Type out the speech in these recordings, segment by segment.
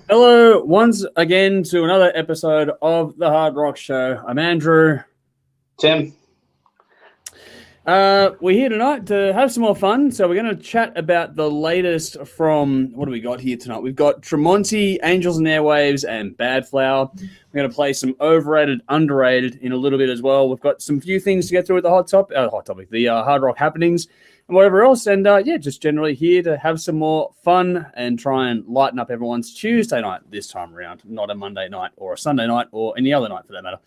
Hello, once again to another episode of the Hard Rock Show. I'm Andrew. Tim. We're here tonight to have some more fun. So we're going to chat about the latest from, what do we got here tonight? We've got Tremonti, Angels and Airwaves, and Badflower. We're going to play some overrated, underrated in a little bit as well. We've got some few things to get through with the hot topic, the Hard Rock happenings and whatever else. And just generally here to have some more fun and try and lighten up everyone's Tuesday night this time around, not a Monday night or a Sunday night or any other night for that matter.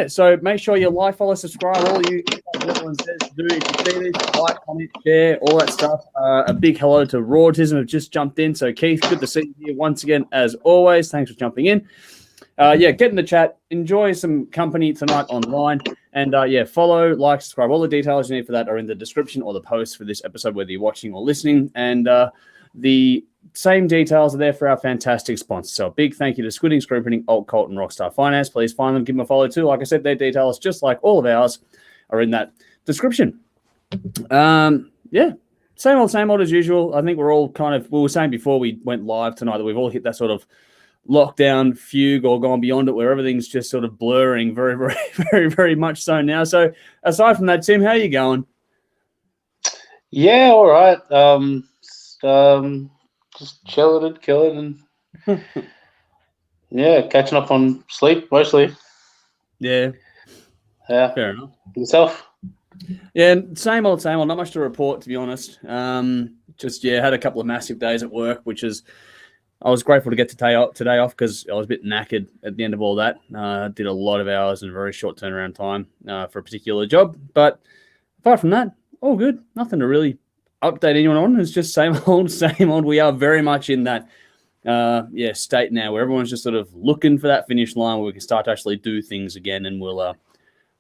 So make sure you like, follow, subscribe, all you everyone says to do. If you see this, like, comment, share, all that stuff. A big hello to Rawtism have just jumped in. So Keith, good to see you here once again as always. Thanks for jumping in. Get in the chat. Enjoy some company tonight online. And, follow, like, subscribe. All the details you need for that are in the description or the post for this episode, whether you're watching or listening. And the same details are there for our fantastic sponsors. So a big thank you to Squidding, Screwprinting, Alt Cult, and Rockstar Finance. Please find them. Give them a follow too. Like I said, their details, just like all of ours, are in that description. Same old as usual. I think we're all we were saying before we went live tonight that we've all hit that sort of lockdown fugue or gone beyond it where everything's just sort of blurring very, very, very, very much so now. So aside from that, Tim, how are you going? Yeah, all right. Just chilling and killing and catching up on sleep mostly. Yeah. Yeah. Fair enough. Yourself? Yeah, same old. Not much to report, to be honest. Had a couple of massive days at work, which is I was grateful to get today off because I was a bit knackered at the end of all that. Did a lot of hours in a very short turnaround time for a particular job. But apart from that, all good. Nothing to really update anyone on. It's just same old. We are very much in that state now where everyone's just sort of looking for that finish line where we can start to actually do things again, and we'll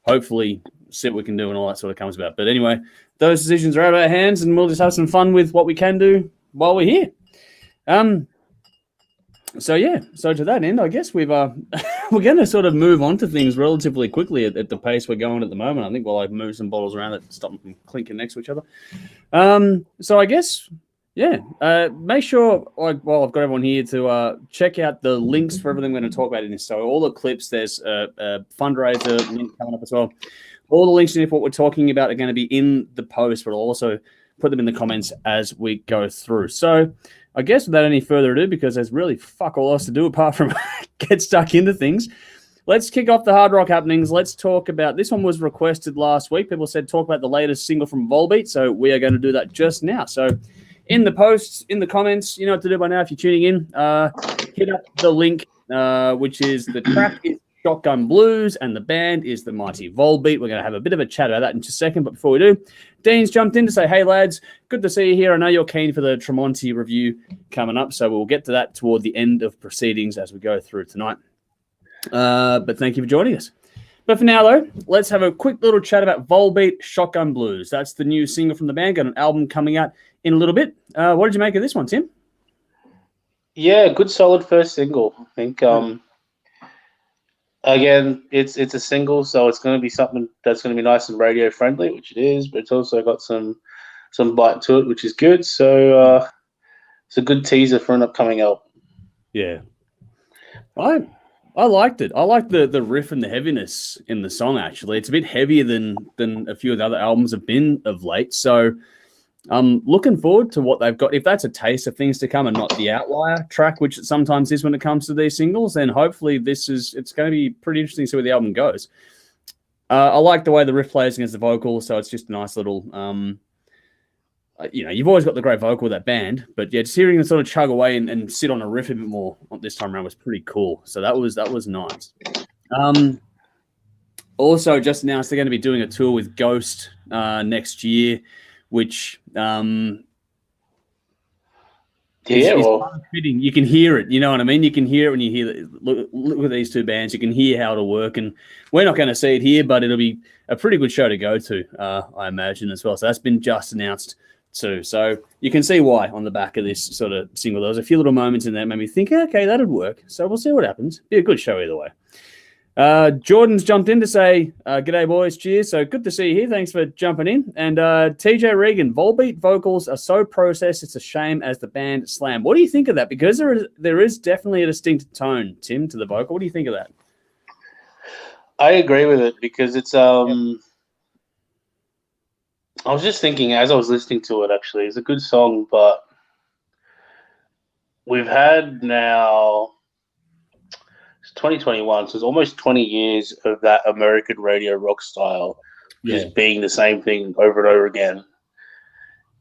hopefully see what we can do and all that sort of comes about. But anyway, those decisions are out of our hands, and we'll just have some fun with what we can do while we're here. So to that end, I guess we're going to sort of move on to things relatively quickly at the pace we're going at the moment. I think we'll move some bottles around that stop them from clinking next to each other. So I guess, make sure, while I've got everyone here, to check out the links for everything we're going to talk about in this. So all the clips, there's a fundraiser link coming up as well. All the links in for what we're talking about are going to be in the post, but I'll also put them in the comments as we go through. So I guess without any further ado, because there's really fuck all else to do apart from get stuck into things, let's kick off the Hard Rock happenings. Let's talk about, this one was requested last week. People said talk about the latest single from Volbeat, so we are going to do that just now. So in the posts, in the comments, you know what to do by now if you're tuning in. Hit up the link, which is the track is Shotgun Blues, and the band is the mighty Volbeat. We're going to have a bit of a chat about that in just a second, but before we do, Dean's jumped in to say, hey, lads, good to see you here. I know you're keen for the Tremonti review coming up, so we'll get to that toward the end of proceedings as we go through tonight. But thank you for joining us. But for now, though, let's have a quick little chat about Volbeat, Shotgun Blues. That's the new single from the band, got an album coming out in a little bit. What did you make of this one, Tim? Yeah, good solid first single. I think again, it's a single, so it's going to be something that's going to be nice and radio friendly, which it is, but it's also got some bite to it, which is good. So it's a good teaser for an upcoming album. Yeah. I liked it. I like the riff and the heaviness in the song, actually. It's a bit heavier than a few of the other albums have been of late. So I'm looking forward to what they've got. If that's a taste of things to come and not the outlier track, which it sometimes is when it comes to these singles, then hopefully it's going to be pretty interesting to see where the album goes. I like the way the riff plays against the vocal, so it's just a nice little, you've always got the great vocal with that band, but yeah, just hearing them sort of chug away and sit on a riff a bit more this time around was pretty cool. So that was nice. Also, just announced they're going to be doing a tour with Ghost next year, which is fitting. You can hear it. You know what I mean? You can hear it when you hear it. Look at these two bands. You can hear how it'll work. And we're not going to see it here, but it'll be a pretty good show to go to, I imagine, as well. So that's been just announced too. So you can see why on the back of this sort of single. There was a few little moments in there that made me think, okay, that'd work. So we'll see what happens. Be a good show either way. Jordan's jumped in to say, g'day boys, cheers. So good to see you here. Thanks for jumping in. And TJ Regan, Volbeat vocals are so processed, it's a shame as the band slam. What do you think of that? Because there is definitely a distinct tone, Tim, to the vocal. What do you think of that? I agree with it because it's I was just thinking as I was listening to it, actually, it's a good song, but we've had now 2021, so it's almost 20 years of that American radio rock style just being the same thing over and over again.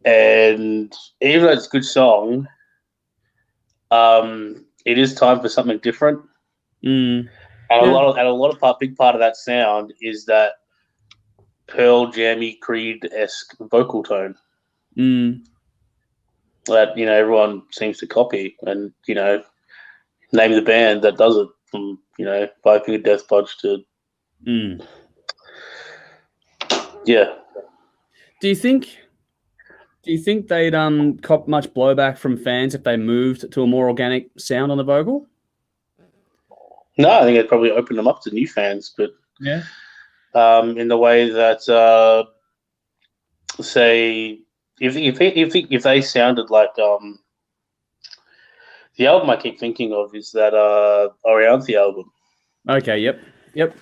And even though it's a good song, it is time for something different. Mm. And a big part of that sound is that Pearl Jammy Creed-esque vocal tone that everyone seems to copy, and name the band that does it. From Five Finger Death Punch to Do you think they'd cop much blowback from fans if they moved to a more organic sound on the vocal? No, I think it'd probably open them up to new fans, but in the way that say if they sounded like the album I keep thinking of is that Orianthi album. Okay, yep.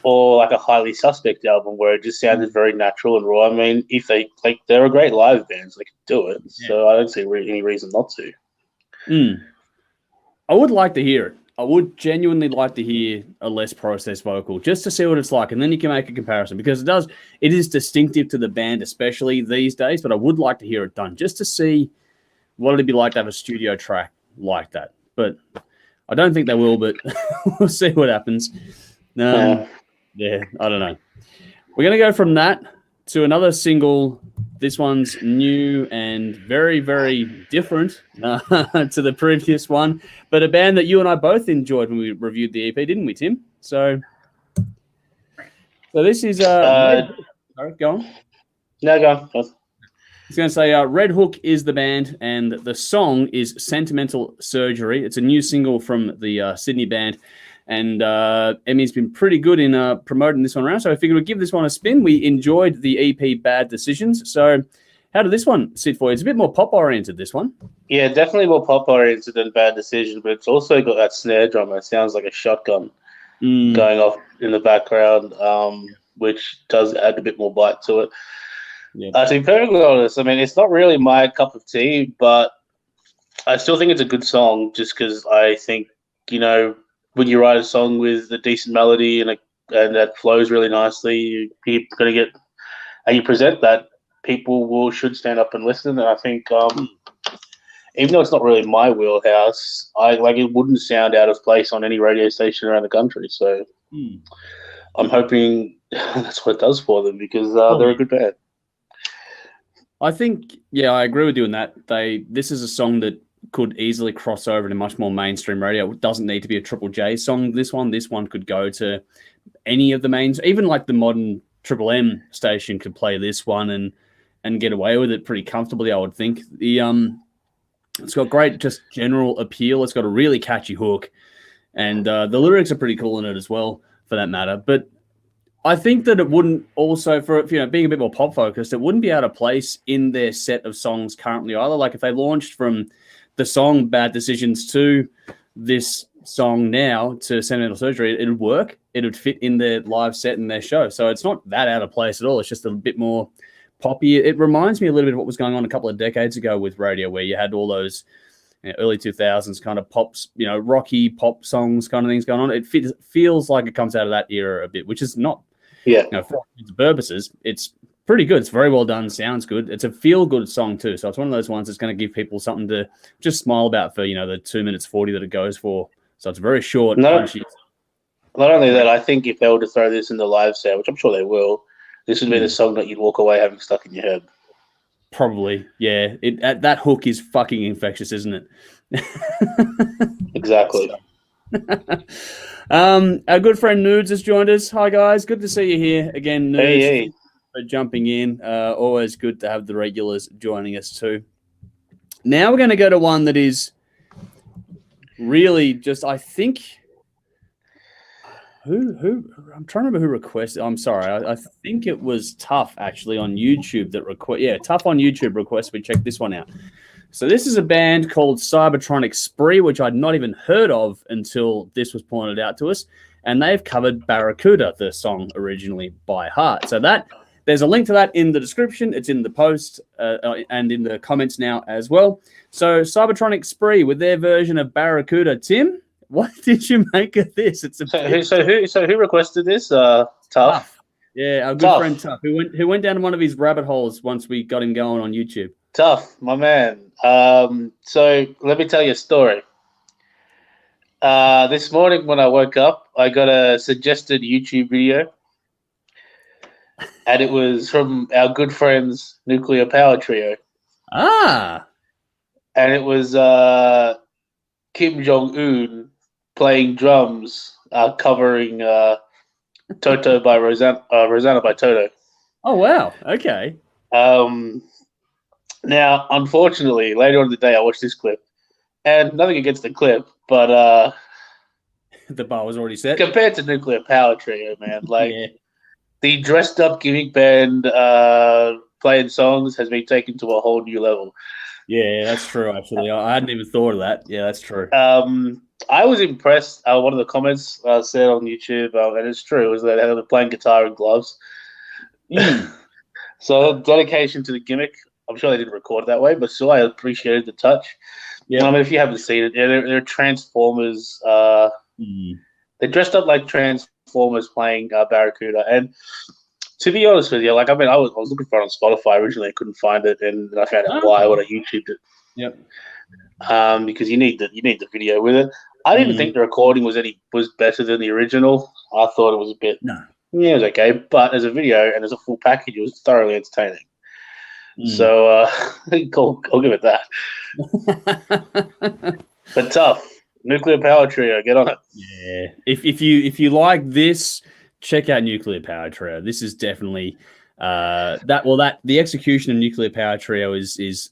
Or like a Highly Suspect album where it just sounded very natural and raw. I mean, if they're a great live band, so they can do it. Yeah. So I don't see any reason not to. I would like to hear it. I would genuinely like to hear a less processed vocal just to see what it's like, and then you can make a comparison because it is distinctive to the band, especially these days. But I would like to hear it done just to see what it'd be like to have a studio track like that. But I don't think they will, but we'll see what happens. I don't know. We're going to go from that to another single. This one's new and very, very different to the previous one, but a band that you and I both enjoyed when we reviewed the EP, didn't we, Tim? So this is... sorry, go on. No, go on. I was going to say RedHook is the band, and the song is Sentimental Surgery. It's a new single from the Sydney band, and Emmy's been pretty good in promoting this one around, so I figured we'd give this one a spin. We enjoyed the EP Bad Decisions, so how did this one sit for you? It's a bit more pop-oriented, this one. Yeah, definitely more pop-oriented than Bad Decisions, but it's also got that snare drum that sounds like a shotgun going off in the background, which does add a bit more bite to it. Yeah. To be perfectly honest, I mean, it's not really my cup of tea, but I still think it's a good song just because I think, when you write a song with a decent melody and that flows really nicely, you're going to get, and you present that, people should stand up and listen. And I think, even though it's not really my wheelhouse, it wouldn't sound out of place on any radio station around the country. So I'm hoping that's what it does for them because they're a good band. I think, I agree with you in that. This is a song that could easily cross over to much more mainstream radio. It doesn't need to be a Triple J song, this one. This one could go to any of the mains. Even like the modern Triple M station could play this one and get away with it pretty comfortably, I would think. It's got great just general appeal. It's got a really catchy hook. And the lyrics are pretty cool in it as well, for that matter. But I think that it wouldn't also, for being a bit more pop focused, it wouldn't be out of place in their set of songs currently either. Like if they launched from the song Bad Decisions to this song now to Sentimental Surgery, it'd work. It would fit in their live set and their show. So it's not that out of place at all. It's just a bit more poppy. It reminds me a little bit of what was going on a couple of decades ago with radio, where you had all those early 2000s kind of pops, rocky pop songs kind of things going on. It feels like it comes out of that era a bit, which is not. Yeah. For its purposes, it's pretty good. It's very well done. Sounds good. It's a feel-good song too. So it's one of those ones that's going to give people something to just smile about for, the 2 minutes 40 that it goes for. So it's very short. Punchy. Not only that, I think if they were to throw this in the live set, which I'm sure they will, this would be the song that you'd walk away having stuck in your head. Probably, yeah. That hook is fucking infectious, isn't it? Exactly. Our good friend Nudes has joined us. Hi guys, good to see you here again. Nudes, hey. For jumping in. Always good to have the regulars joining us too. Now we're going to go to one that is really just, I think Who? I'm trying to remember who requested. I'm sorry. I think it was Tough actually on YouTube that request. Yeah, Tough on YouTube requested we check this one out. So this is a band called Cybertronic Spree, which I'd not even heard of until this was pointed out to us, and they've covered Barracuda, the song originally by heart. So that there's a link to that in the description. It's in the post and in the comments now as well. So Cybertronic Spree with their version of Barracuda. Tim, what did you make of this? It's a so who requested this? Tough. Yeah, our good friend Tough, who went down one of his rabbit holes once we got him going on YouTube. Tough, my man. So let me tell you a story. This morning when I woke up, I got a suggested YouTube video, and it was from our good friends Nuclear Power Trio. Ah. And it was Kim Jong-un playing drums, covering Toto by Rosanna by Toto. Oh, wow. Okay. Now, unfortunately, later on in the day, I watched this clip, and nothing against the clip, but the bar was already set. Compared to Nuclear Power Trio, man, like the dressed-up gimmick band playing songs has been taken to a whole new level. Yeah, that's true. Actually, I hadn't even thought of that. Yeah, that's true. I was impressed. One of the comments said on YouTube, and it's true, was that they were playing guitar and gloves. So dedication to the gimmick. I'm sure they didn't record it that way, but still, I appreciated the touch. Yeah, I mean, if you haven't seen it, they're Transformers. They're dressed up like Transformers playing Barracuda. And to be honest with you, like I was looking for it on Spotify originally, I couldn't find it, and I found out why when I YouTubed it. Yep. Because you need the video with it. I didn't think the recording was better than the original. I thought it was a bit. Yeah, it was okay, but as a video and as a full package, it was thoroughly entertaining. So I'll give it that. But Tough, Nuclear Power Trio, get on it. Yeah, if you like this, check out Nuclear Power Trio. This is definitely the execution of Nuclear Power Trio is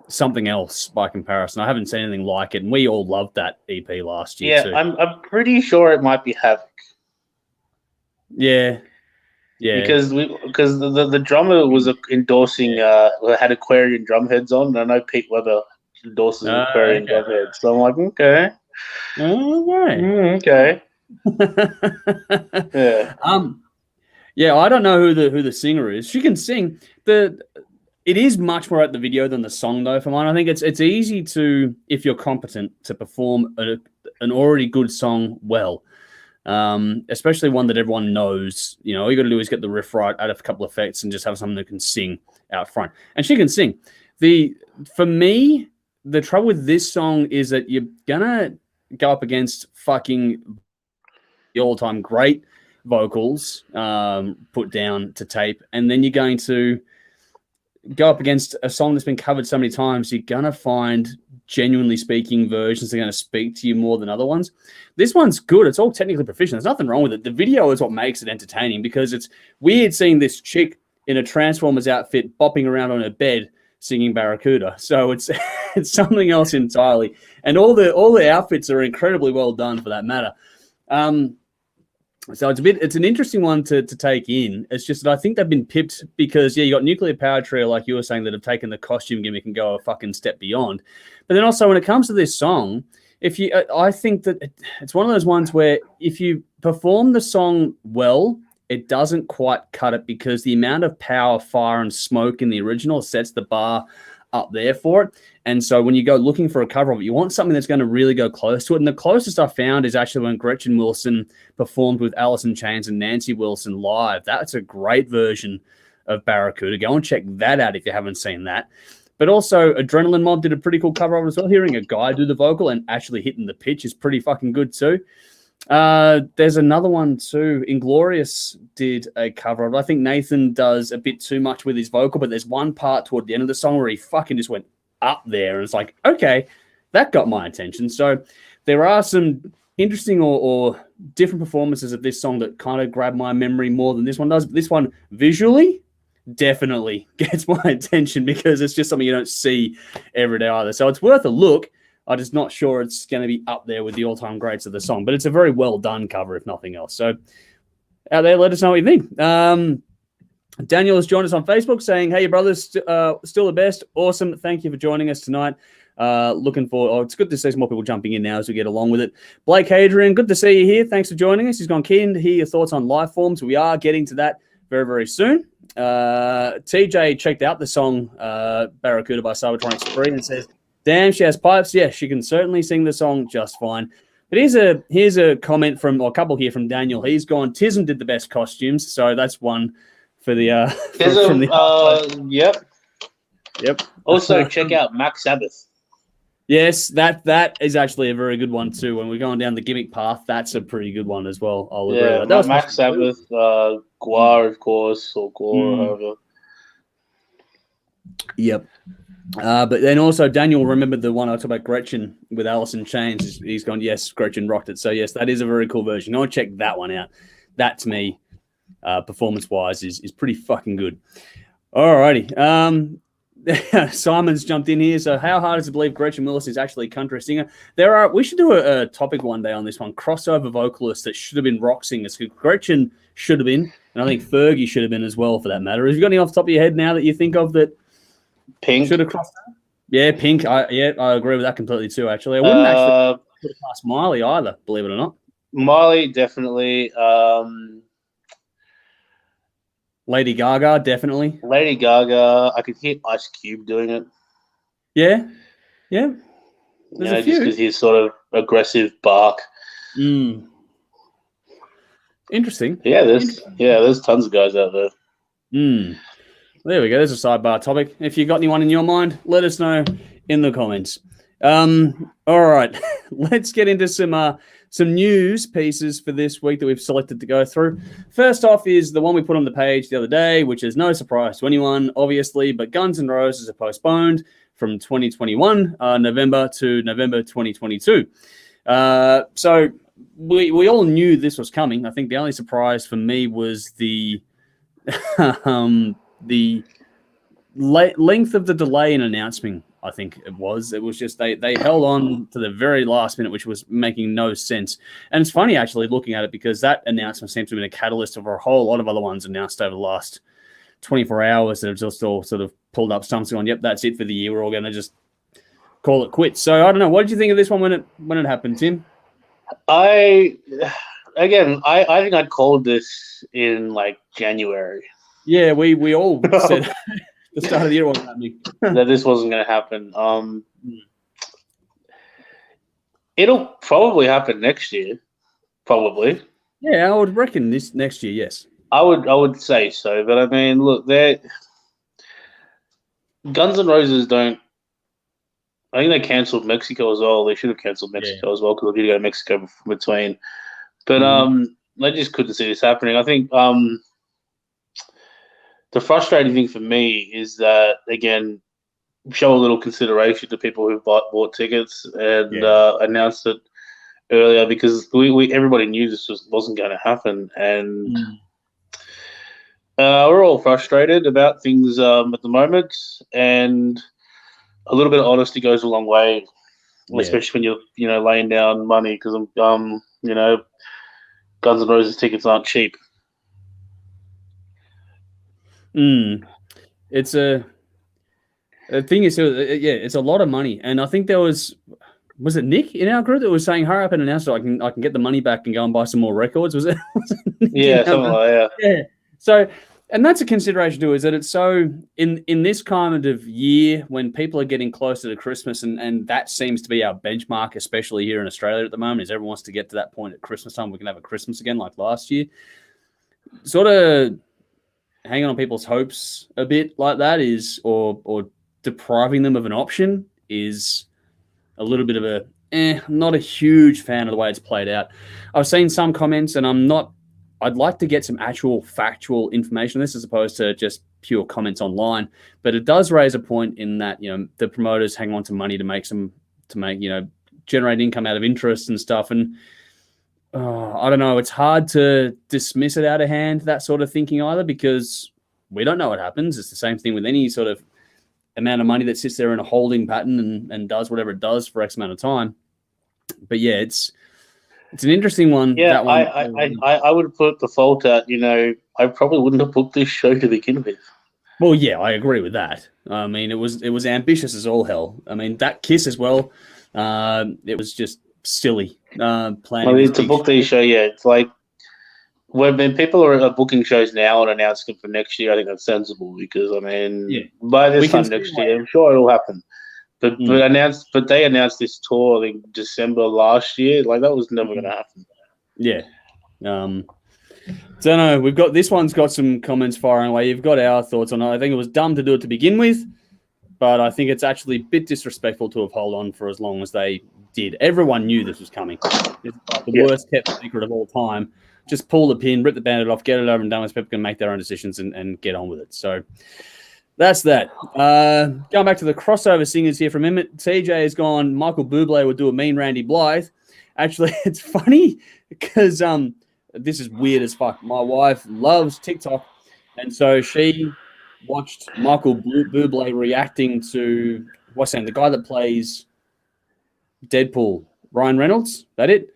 something else by comparison. I haven't seen anything like it, and we all loved that EP last year. Yeah, too. I'm pretty sure it might be Havoc. Yeah. Yeah, because the drummer was endorsing had Aquarian drum heads on, and I know Pete Weber endorses Aquarian drum heads, so I'm like, okay, okay, yeah. Yeah, I don't know who the singer is. She can sing. It is much more at the video than the song, though. For mine, I think it's easy to, if you're competent, to perform an already good song well. Especially one that everyone knows. You know, all you got to do is get the riff right, add a couple of effects, and just have someone who can sing out front. And she can sing. For me, the trouble with this song is that you're gonna go up against fucking the all-time great vocals put down to tape, and then you're going to go up against a song that's been covered so many times. You're gonna find, genuinely speaking, versions that are going to speak to you more than other ones. This one's good. It's all technically proficient. There's nothing wrong with it. The video is what makes it entertaining, because it's weird seeing this chick in a Transformers outfit bopping around on her bed singing Barracuda. So it's something else entirely. And all the outfits are incredibly well done, for that matter. So it's an interesting one to take in. It's just that I think they've been pipped because, you got Nuclear Power Trio, like you were saying, that have taken the costume gimmick and go a fucking step beyond. But then also when it comes to this song, I think that it's one of those ones where if you perform the song well, it doesn't quite cut it, because the amount of power, fire, and smoke in the original sets the bar up there for it. And so when you go looking for a cover of it, you want something that's going to really go close to it. And the closest I found is actually when Gretchen Wilson performed with Alice in Chains and Nancy Wilson live. That's a great version of Barracuda. Go and check that out if you haven't seen that. But also Adrenaline Mob did a pretty cool cover of it as well. Hearing a guy do the vocal and actually hitting the pitch is pretty fucking good too. There's another one too. Inglorious did a cover of it. I think Nathan does a bit too much with his vocal, but there's one part toward the end of the song where he fucking just went up there, and it's like, okay, that got my attention. So there are some interesting or different performances of this song that kind of grab my memory more than this one does. But this one visually definitely gets my attention, because it's just something you don't see every day either. So it's worth a look. I'm just not sure it's going to be up there with the all-time greats of the song, but it's a very well done cover, if nothing else. So out there, let us know what you think. Daniel has joined us on Facebook saying, hey, brothers, still the best. Awesome. Thank you for joining us tonight. Looking forward. It's good to see some more people jumping in now as we get along with it. Blake Hadrian, good to see you here. Thanks for joining us. He's gone keen to hear your thoughts on life forms. We are getting to that very, very soon. TJ checked out the song Barracuda by Cybertronic Spree and says, damn, she has pipes. Yeah, she can certainly sing the song just fine. But here's a comment from, or a couple here from Daniel. He's gone, Tism did the best costumes. So that's one for the... Yep. Also, check out Max Sabbath. Yes, that is actually a very good one too. When we're going down the gimmick path, that's a pretty good one as well. I'll agree with that. That was Max Sabbath, Guar, of course, or Gore, however. Yep. But then also Daniel remembered the one I talked about, Gretchen with Alice in Chains. He's gone, yes, Gretchen rocked it. So yes, that is a very cool version. Go and check that one out. That to me, performance-wise, is pretty fucking good. Alrighty. Simon's jumped in here. So how hard is it to believe Gretchen Willis is actually a country singer? We should do a topic one day on this one. Crossover vocalists that should have been rock singers. Gretchen should have been, and I think Fergie should have been as well, for that matter. Have you got any off the top of your head now that you think of that? Pink should have crossed that? Yeah, Pink. I agree with that completely too, actually. I wouldn't actually put it past Miley either, believe it or not. Miley, definitely. Lady Gaga, definitely. Lady Gaga. I could hear Ice Cube doing it. Yeah. There's a few. Just because his sort of aggressive bark. Interesting. Yeah, there's tons of guys out there. There we go. There's a sidebar topic. If you got anyone in your mind, let us know in the comments. All right, let's get into some news pieces for this week that we've selected to go through. First off is the one we put on the page the other day, which is no surprise to anyone, obviously, but Guns N' Roses are postponed from 2021 November to November 2022. So we all knew this was coming. I think the only surprise for me was the the length of the delay in announcing. I think it was just they held on to the very last minute, which was making no sense. And it's funny actually looking at it, because that announcement seems to have been a catalyst of a whole lot of other ones announced over the last 24 hours that have just all sort of pulled up stumps going, yep, that's it for the year. We're all going to just call it quits. So I don't know. What did you think of this one when it happened, Tim? I think I'd called this in like January. Yeah, we all said the start of the year wasn't happening. That this wasn't going to happen. It'll probably happen next year. Probably. Yeah, I would reckon this next year. Yes, I would say so. But I mean, look, Guns N' Roses don't. I think they cancelled Mexico as well. They should have cancelled Mexico as well, because they did go to Mexico between. But they just couldn't see this happening. I think the frustrating thing for me is that, again, show a little consideration to people who bought tickets and announced it earlier, because we everybody knew this wasn't going to happen, and we're all frustrated about things at the moment, and a little bit of honesty goes a long way, especially when you're laying down money, because Guns N' Roses tickets aren't cheap. It's the thing is, it's a lot of money, and I think there was it Nick in our group that was saying, hurry up and announce it, I can get the money back and go and buy some more records. Was it yeah, something like that. Yeah. So, and that's a consideration too, is that it's so in this kind of year when people are getting closer to Christmas, and that seems to be our benchmark, especially here in Australia at the moment, is everyone wants to get to that point at Christmas time. We can have a Christmas again like last year. Sort of hanging on people's hopes a bit like that is, or depriving them of an option is a little bit of I'm not a huge fan of the way it's played out. I've seen some comments, and I'd like to get some actual factual information on this as opposed to just pure comments online, but it does raise a point in that, the promoters hang on to money to generate income out of interest and stuff. And I don't know, it's hard to dismiss it out of hand, that sort of thinking either, because we don't know what happens. It's the same thing with any sort of amount of money that sits there in a holding pattern and does whatever it does for X amount of time. But yeah, it's an interesting one. Yeah, that one. I would put the fault at, I probably wouldn't have booked this show to begin with. Well, yeah, I agree with that. I mean, it was ambitious as all hell. I mean, that kiss as well. It was just silly. Planning to book these show, yeah, it's like when people are booking shows now and announcing for next year, I think that's sensible because by this time next year, I'm sure it'll happen. But they announced this tour I think December last year. Like that was never going to happen. Yeah. Don't know. We've got this one's got some comments firing away. You've got our thoughts on it. I think it was dumb to do it to begin with, but I think it's actually a bit disrespectful to have held on for as long as they did. Everyone knew this was coming. It's like the worst kept secret of all time. Just pull the pin, rip the bandit off, get it over and done with. People can make their own decisions and get on with it. So that's that. Going back to the crossover singers here from Emmett, TJ has gone, Michael Bublé would do a mean Randy Blythe. Actually, it's funny because this is weird as fuck. My wife loves TikTok, and so she watched Michael Bublé reacting to, what's that, the guy that plays Deadpool, Ryan Reynolds, that it?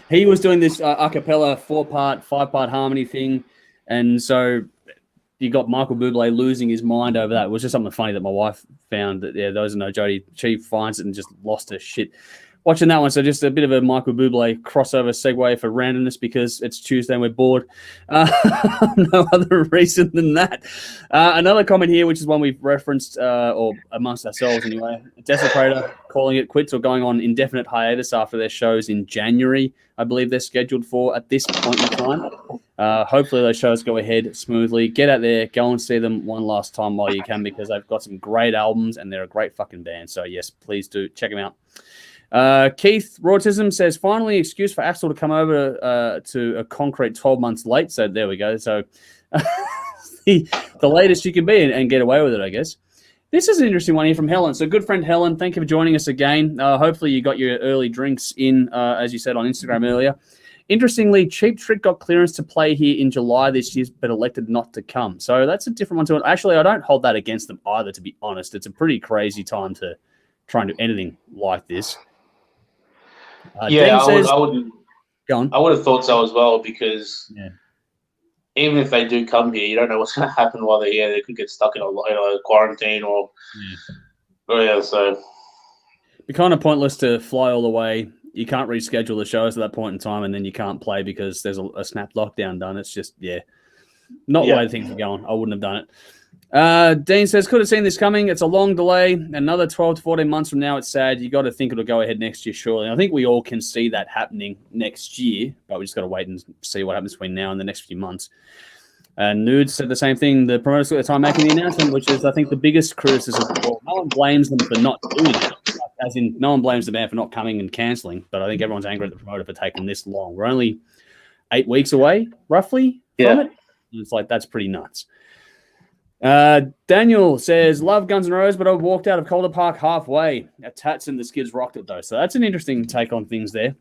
He was doing this a cappella 4-part, 5-part harmony thing, and so you got Michael Bublé losing his mind over that. It was just something funny that my wife found. That those who know Jodie, she finds it and just lost her shit watching that one. So just a bit of a Michael Bublé crossover segue for randomness because it's Tuesday and we're bored. No other reason than that. Another comment here, which is one we've referenced, or amongst ourselves anyway. Desecrator calling it quits or going on indefinite hiatus after their shows in January. I believe they're scheduled for at this point in time. Hopefully those shows go ahead smoothly. Get out there, go and see them one last time while you can because they've got some great albums and they're a great fucking band. So yes, please do check them out. Keith Rautism says, finally excuse for Axel to come over to a concrete 12 months late. So there we go. So the latest you can be and get away with it, I guess. This is an interesting one here from Helen. So good friend Helen, thank you for joining us again. Hopefully you got your early drinks in, as you said on Instagram earlier. Interestingly, Cheap Trick got clearance to play here in July this year, but elected not to come. So that's a different one to it. Actually, I don't hold that against them either, to be honest. It's a pretty crazy time to try and do anything like this. I would have thought so as well because even if they do come here, you don't know what's going to happen while they're here. They could get stuck in a quarantine so it'd be kind of pointless to fly all the way. You can't reschedule the shows at that point in time, and then you can't play because there's a snap lockdown done. It's just not the way things are going. I wouldn't have done it. Dean says, could have seen this coming. It's a long delay. Another 12 to 14 months from now, it's sad. You got to think it'll go ahead next year, surely. And I think we all can see that happening next year, but we just got to wait and see what happens between now and the next few months. Nude said the same thing. The promoters got the time making the announcement, which is, I think, the biggest criticism. Well, no one blames them for not doing it. As in, no one blames the band for not coming and cancelling, but I think everyone's angry at the promoter for taking this long. We're only 8 weeks away, roughly, from it. And it's like, that's pretty nuts. Daniel says, love Guns N' Roses, but I walked out of Calder Park halfway. Tats and the Skids rocked it, though. So that's an interesting take on things there.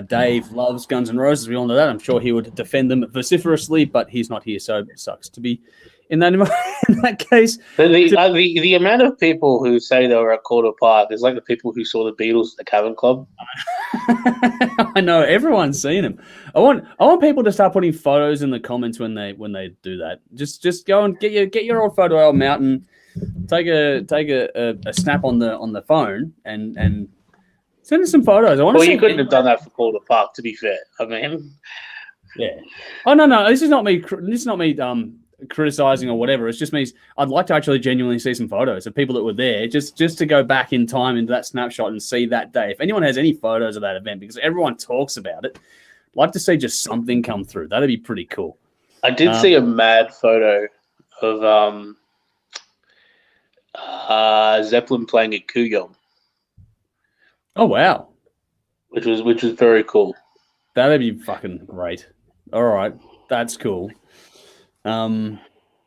Dave loves Guns N' Roses. We all know that. I'm sure he would defend them vociferously, but he's not here, so it sucks to be in that case. The amount of people who say they were at Calder Park is like the people who saw the Beatles at the Cavern Club. I know, everyone's seen them. I want people to start putting photos in the comments when they do that. Just go and get your old photo album out and take a snap on the phone and send us some photos. You couldn't have done that for Calder Park, to be fair. I mean, yeah. Oh no, this is not me. Criticizing or whatever. It's just me. I'd like to actually genuinely see some photos of people that were there, just to go back in time into that snapshot and see that day. If anyone has any photos of that event, because everyone talks about it, I'd like to see just something come through. That'd be pretty cool. I did see a mad photo of Zeppelin playing at Kugel. Oh wow, which was very cool. That'd be fucking great. All right, that's cool.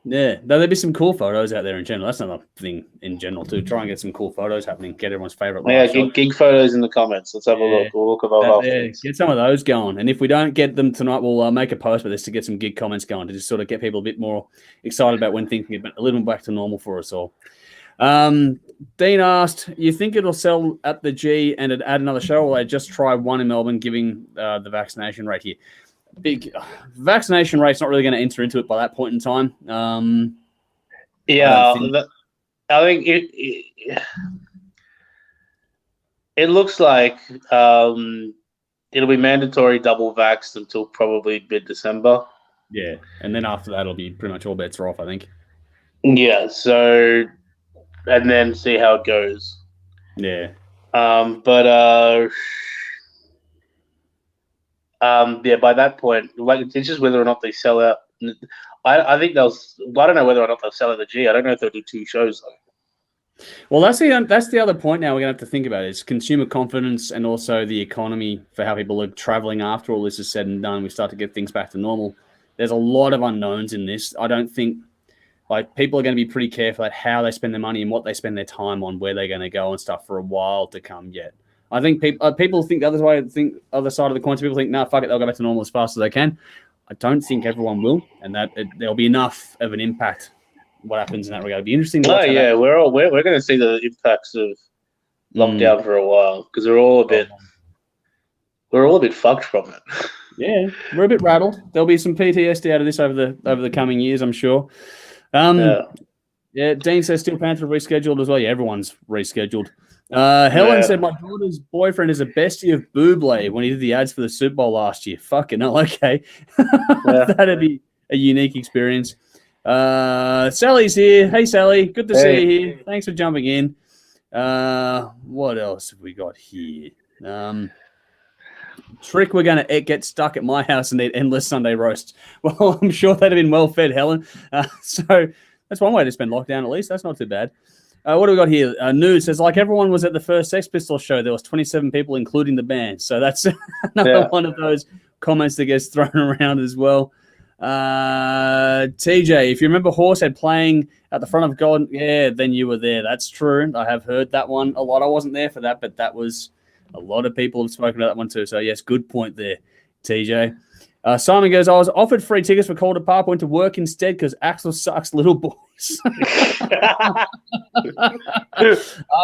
Yeah, there'll be some cool photos out there in general. That's another thing in general too. Try and get some cool photos happening. Get everyone's favorite live shot. Gig photos in the comments. Let's have a look. We'll look above afterwards. Get some of those going. And if we don't get them tonight, we'll make a post with this to get some gig comments going to just sort of get people a bit more excited about when things get a little bit back to normal for us all. Dean asked, you think it'll sell at the G and add another show, or they just try one in Melbourne, giving the vaccination rate here? Big vaccination rate's not really going to enter into it by that point in time. I think it looks like it'll be mandatory double vaxxed until probably mid-December. Yeah, and then after that, it'll be pretty much all bets are off, I think. Yeah, so and then see how it goes. Yeah. By that point, like it's just whether or not they sell out. I think they'll. I don't know whether or not they'll sell at the G. I don't know if they'll do 2 shows though. Well, that's the other point now we're going to have to think about is consumer confidence and also the economy for how people are traveling after all this is said and done. We start to get things back to normal. There's a lot of unknowns in this. I don't think people are going to be pretty careful at how they spend their money and what they spend their time on, where they're going to go and stuff for a while to come yet. I think people think the other way. Think other side of the coin. People think, nah, fuck it, they'll go back to normal as fast as they can. I don't think everyone will, and that there'll be enough of an impact. What happens in that regard? It'll be interesting. We're going to see the impacts of lockdown for a while because we're all a bit fucked from it. Yeah, we're a bit rattled. There'll be some PTSD out of this over the coming years, I'm sure. Yeah, Dean says Steel Panther rescheduled as well. Yeah, everyone's rescheduled. Helen said my daughter's boyfriend is a bestie of Buble when he did the ads for the Super Bowl last year. Fucking hell, okay. That'd be a unique experience. Sally's here. Hey, Sally. Good to see you here. Thanks for jumping in. What else have we got here? Trick, we're going to get stuck at my house and eat endless Sunday roasts. Well, I'm sure that'd have been well fed, Helen. So that's one way to spend lockdown, at least. That's not too bad. What do we got here? Nude says, like everyone was at the first Sex Pistols show, there was 27 people, including the band. So that's another one of those comments that gets thrown around as well. TJ, if you remember Horsehead playing at the front of God, yeah, then you were there. That's true. I have heard that one a lot. I wasn't there for that, but that was a lot of people have spoken about that one too. So yes, good point there, TJ. Simon goes, I was offered free tickets for Calder Park, went to work instead because Axel sucks little boys. I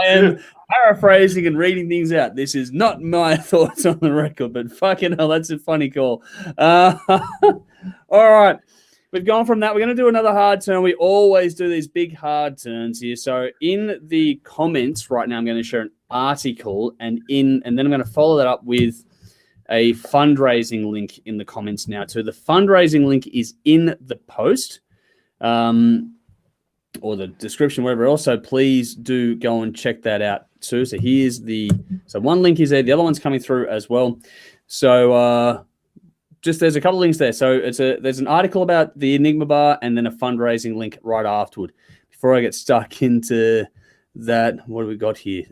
am paraphrasing and reading things out. This is not my thoughts on the record, but fucking hell, that's a funny call. All right. We've gone from that. We're going to do another hard turn. We always do these big hard turns here. So in the comments right now, I'm going to share an article and then I'm going to follow that up with a fundraising link in the comments now too. The fundraising link is in the post or the description, wherever else. So please do go and check that out too. So one link is there. The other one's coming through as well. So there's a couple of links there. So there's an article about the Enigma bar and then a fundraising link right afterward. Before I get stuck into that, what do we got here?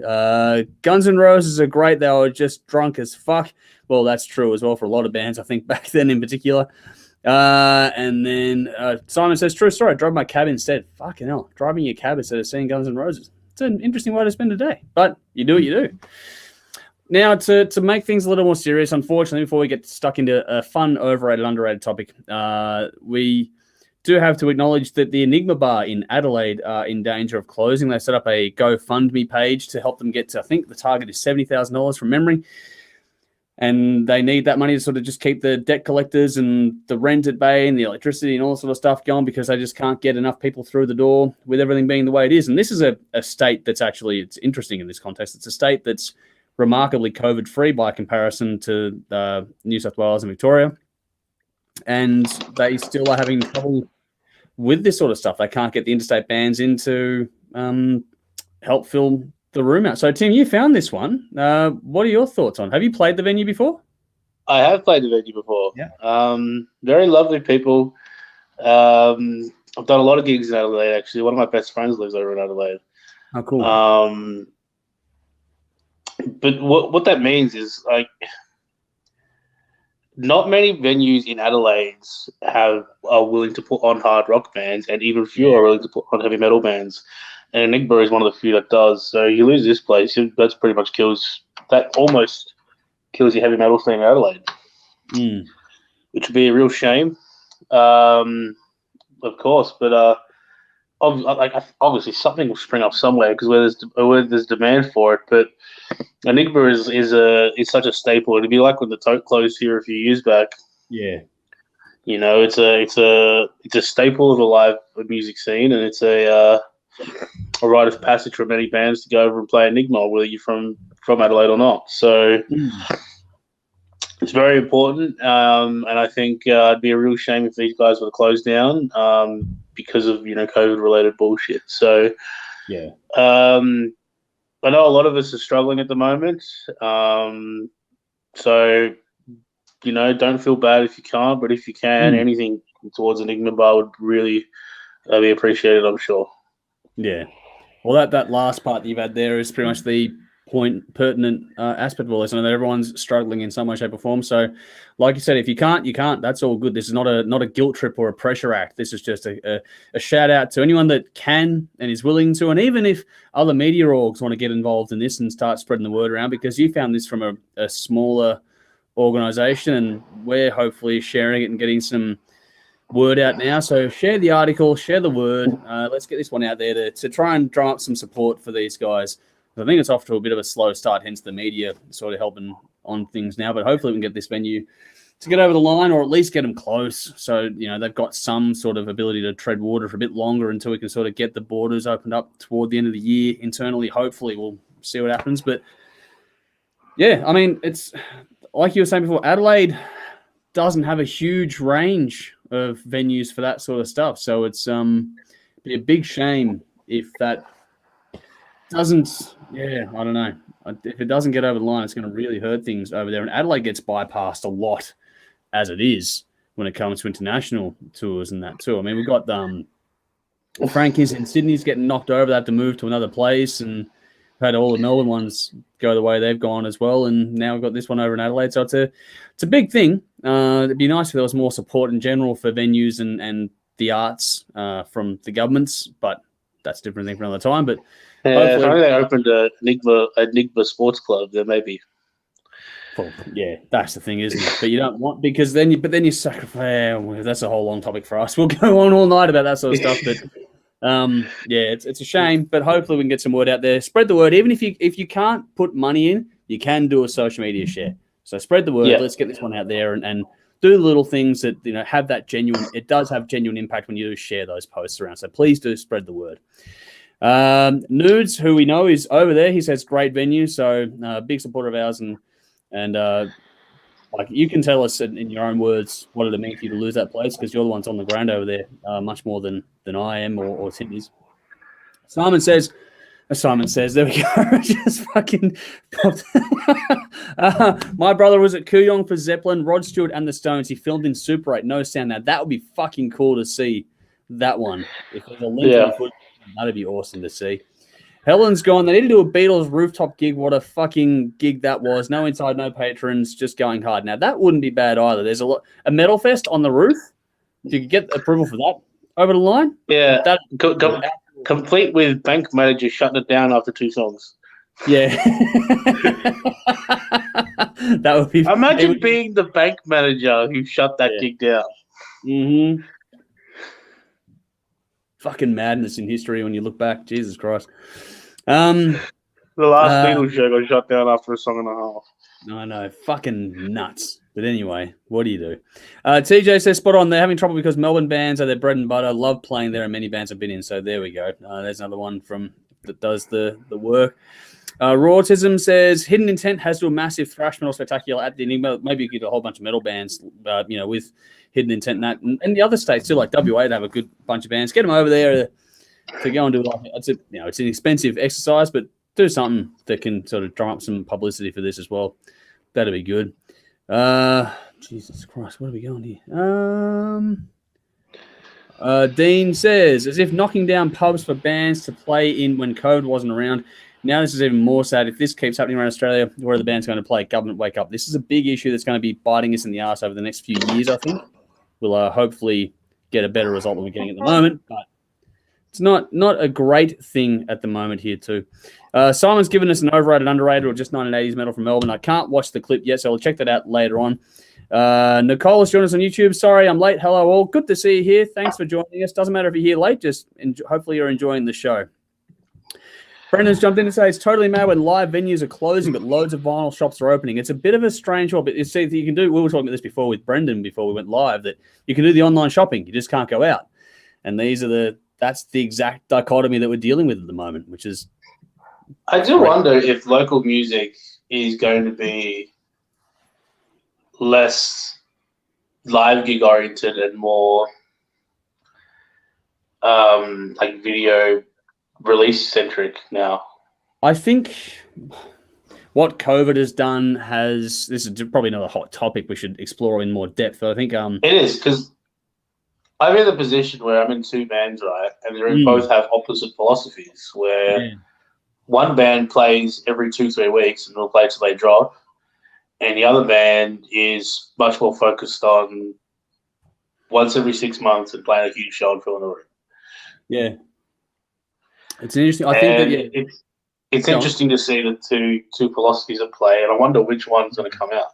Guns N' Roses are great. They were just drunk as fuck. Well, that's true as well for a lot of bands, I think, back then in particular. And then Simon says, true story, I drove my cab instead. Fucking hell, driving your cab instead of seeing Guns N' Roses. It's an interesting way to spend a day, but you do what you do. Now, to make things a little more serious, unfortunately, before we get stuck into a fun, overrated, underrated topic, we do have to acknowledge that the Enigma bar in Adelaide are in danger of closing. They set up a GoFundMe page to help them get to, I think the target is $70,000 from memory. And they need that money to sort of just keep the debt collectors and the rent at bay and the electricity and all that sort of stuff going because they just can't get enough people through the door with everything being the way it is. And this is a state that's actually, it's interesting in this context. It's a state that's remarkably COVID-free by comparison to New South Wales and Victoria. And they still are having trouble with this sort of stuff. They can't get the interstate bands in to help fill the room out. So, Tim, you found this one. What are your thoughts on? Have you played the venue before? I have played the venue before. Yeah. Very lovely people. I've done a lot of gigs in Adelaide, actually. One of my best friends lives over in Adelaide. Oh, cool. But what that means is, like, not many venues in Adelaide are willing to put on hard rock bands, and even fewer are willing to put on heavy metal bands. And Enigma is one of the few that does. So you lose this place, that's pretty much almost kills your heavy metal scene in Adelaide, which would be a real shame, of course. But obviously something will spring up somewhere because where there's demand for it. But Enigma is such a staple. It'd be like when the Tote closed here a few years back. Yeah, it's a staple of the live music scene, and it's a rite of passage for many bands to go over and play Enigma, whether you're from Adelaide or not. So it's very important, and I think it'd be a real shame if these guys were to close down because of COVID-related bullshit. So yeah. I know a lot of us are struggling at the moment. So, don't feel bad if you can't, but if you can, anything towards Enigma Bar would really be appreciated, I'm sure. Yeah. Well, that last part that you've had there is pretty much the pertinent aspect of all this. I know that everyone's struggling in some way, shape, or form. So, like you said, if you can't, you can't. That's all good. This is not a guilt trip or a pressure act. This is just a shout out to anyone that can and is willing to, and even if other media orgs want to get involved in this and start spreading the word around, because you found this from a smaller organization, and we're hopefully sharing it and getting some word out now. So share the article, share the word. Let's get this one out there to try and drum up some support for these guys. I think it's off to a bit of a slow start, hence the media sort of helping on things now. But hopefully we can get this venue to get over the line, or at least get them close. So, they've got some sort of ability to tread water for a bit longer until we can sort of get the borders opened up toward the end of the year internally. Hopefully we'll see what happens. But, yeah, I mean, it's like you were saying before, Adelaide doesn't have a huge range of venues for that sort of stuff. So it's be a big shame if that doesn't, I don't know. If it doesn't get over the line, it's going to really hurt things over there. And Adelaide gets bypassed a lot as it is when it comes to international tours and that too. I mean, we've got Frankie's in Sydney's getting knocked over. They have to move to another place, and had all the Melbourne ones go the way they've gone as well. And now we've got this one over in Adelaide. So it's a big thing. It'd be nice if there was more support in general for venues and the arts from the governments, but that's a different thing for another time. But if only they opened an Enigma sports club, then maybe. Well, yeah, that's the thing, isn't it? But you don't want, because then you sacrifice. Well, that's a whole long topic for us. We'll go on all night about that sort of stuff. But it's a shame. But hopefully we can get some word out there. Spread the word. Even if you can't put money in, you can do a social media share. So spread the word. Yeah. Let's get this one out there and do the little things that have that genuine. It does have genuine impact when you do share those posts around. So please do spread the word. Nudes, who we know is over there, he says great venue, so big supporter of ours, and like you can tell us in your own words what it'd mean for you to lose that place, because you're the ones on the ground over there much more than I am or Tim is. Simon says, there we go. Just fucking popped. My brother was at Kooyong for Zeppelin, Rod Stewart and the Stones. He filmed in Super 8, no sound. Now that would be fucking cool to see, that one. If there's a link to the footage, that'd be awesome to see. Helen's gone. They need to do a Beatles rooftop gig. What a fucking gig that was. No inside, no patrons, just going hard. Now, that wouldn't be bad either. There's a metal fest on the roof. If you could get approval for that over the line. Yeah. Complete with bank manager shutting it down after 2 songs. Yeah. That would be. Imagine being the bank manager who shut that gig down. Mm-hmm. Fucking madness in history when you look back. Jesus Christ. The last Beatles show got shut down after a song and a half. I know. Fucking nuts. But anyway, what do you do? TJ says, spot on. They're having trouble because Melbourne bands are their bread and butter. Love playing there, and many bands have been in. So there we go. There's another one that does the work. Rawtism says, Hidden Intent has to do a massive thrash metal spectacular at the Enigma. Maybe you get a whole bunch of metal bands, with Hidden Intent and the other states too, like WA, to have a good bunch of bands. Get them over there to go and do it. It's an expensive exercise, but do something that can sort of drum up some publicity for this as well. That'd be good. Jesus Christ, where are we going here? Dean says, as if knocking down pubs for bands to play in when COVID wasn't around Now this is even more sad. If this keeps happening around Australia, where the band's going to play, government wake up. This is a big issue that's going to be biting us in the arse over the next few years, I think. We'll hopefully get a better result than we're getting at the moment, but it's not a great thing at the moment here too. Simon's given us an overrated, underrated, or just 1980s metal from Melbourne. I can't watch the clip yet, so I'll check that out later on. Nicole has joined us on YouTube. Sorry, I'm late. Hello all. Good to see you here. Thanks for joining us. Doesn't matter if you're here late. Just hopefully you're enjoying the show. Brendan's jumped in to say it's totally mad when live venues are closing, but loads of vinyl shops are opening. It's a bit of a strange one, but you see, you can do. We were talking about this before with Brendan before we went live, that you can do the online shopping. You just can't go out, and that's the exact dichotomy that we're dealing with at the moment, which is. I do wonder if local music is going to be less live gig oriented and more like video release centric now. I think what COVID has done this is probably another hot topic we should explore in more depth. But I think it is, because I'm in the position where I'm in two bands, right, and they both have opposite philosophies. Where one band plays every 2-3 weeks and will play till they drop, and the other band is much more focused on once every 6 months and playing a huge show and filling the room. Yeah. It's interesting. I think that it's interesting to see the two philosophies at play, and I wonder which one's going to come out.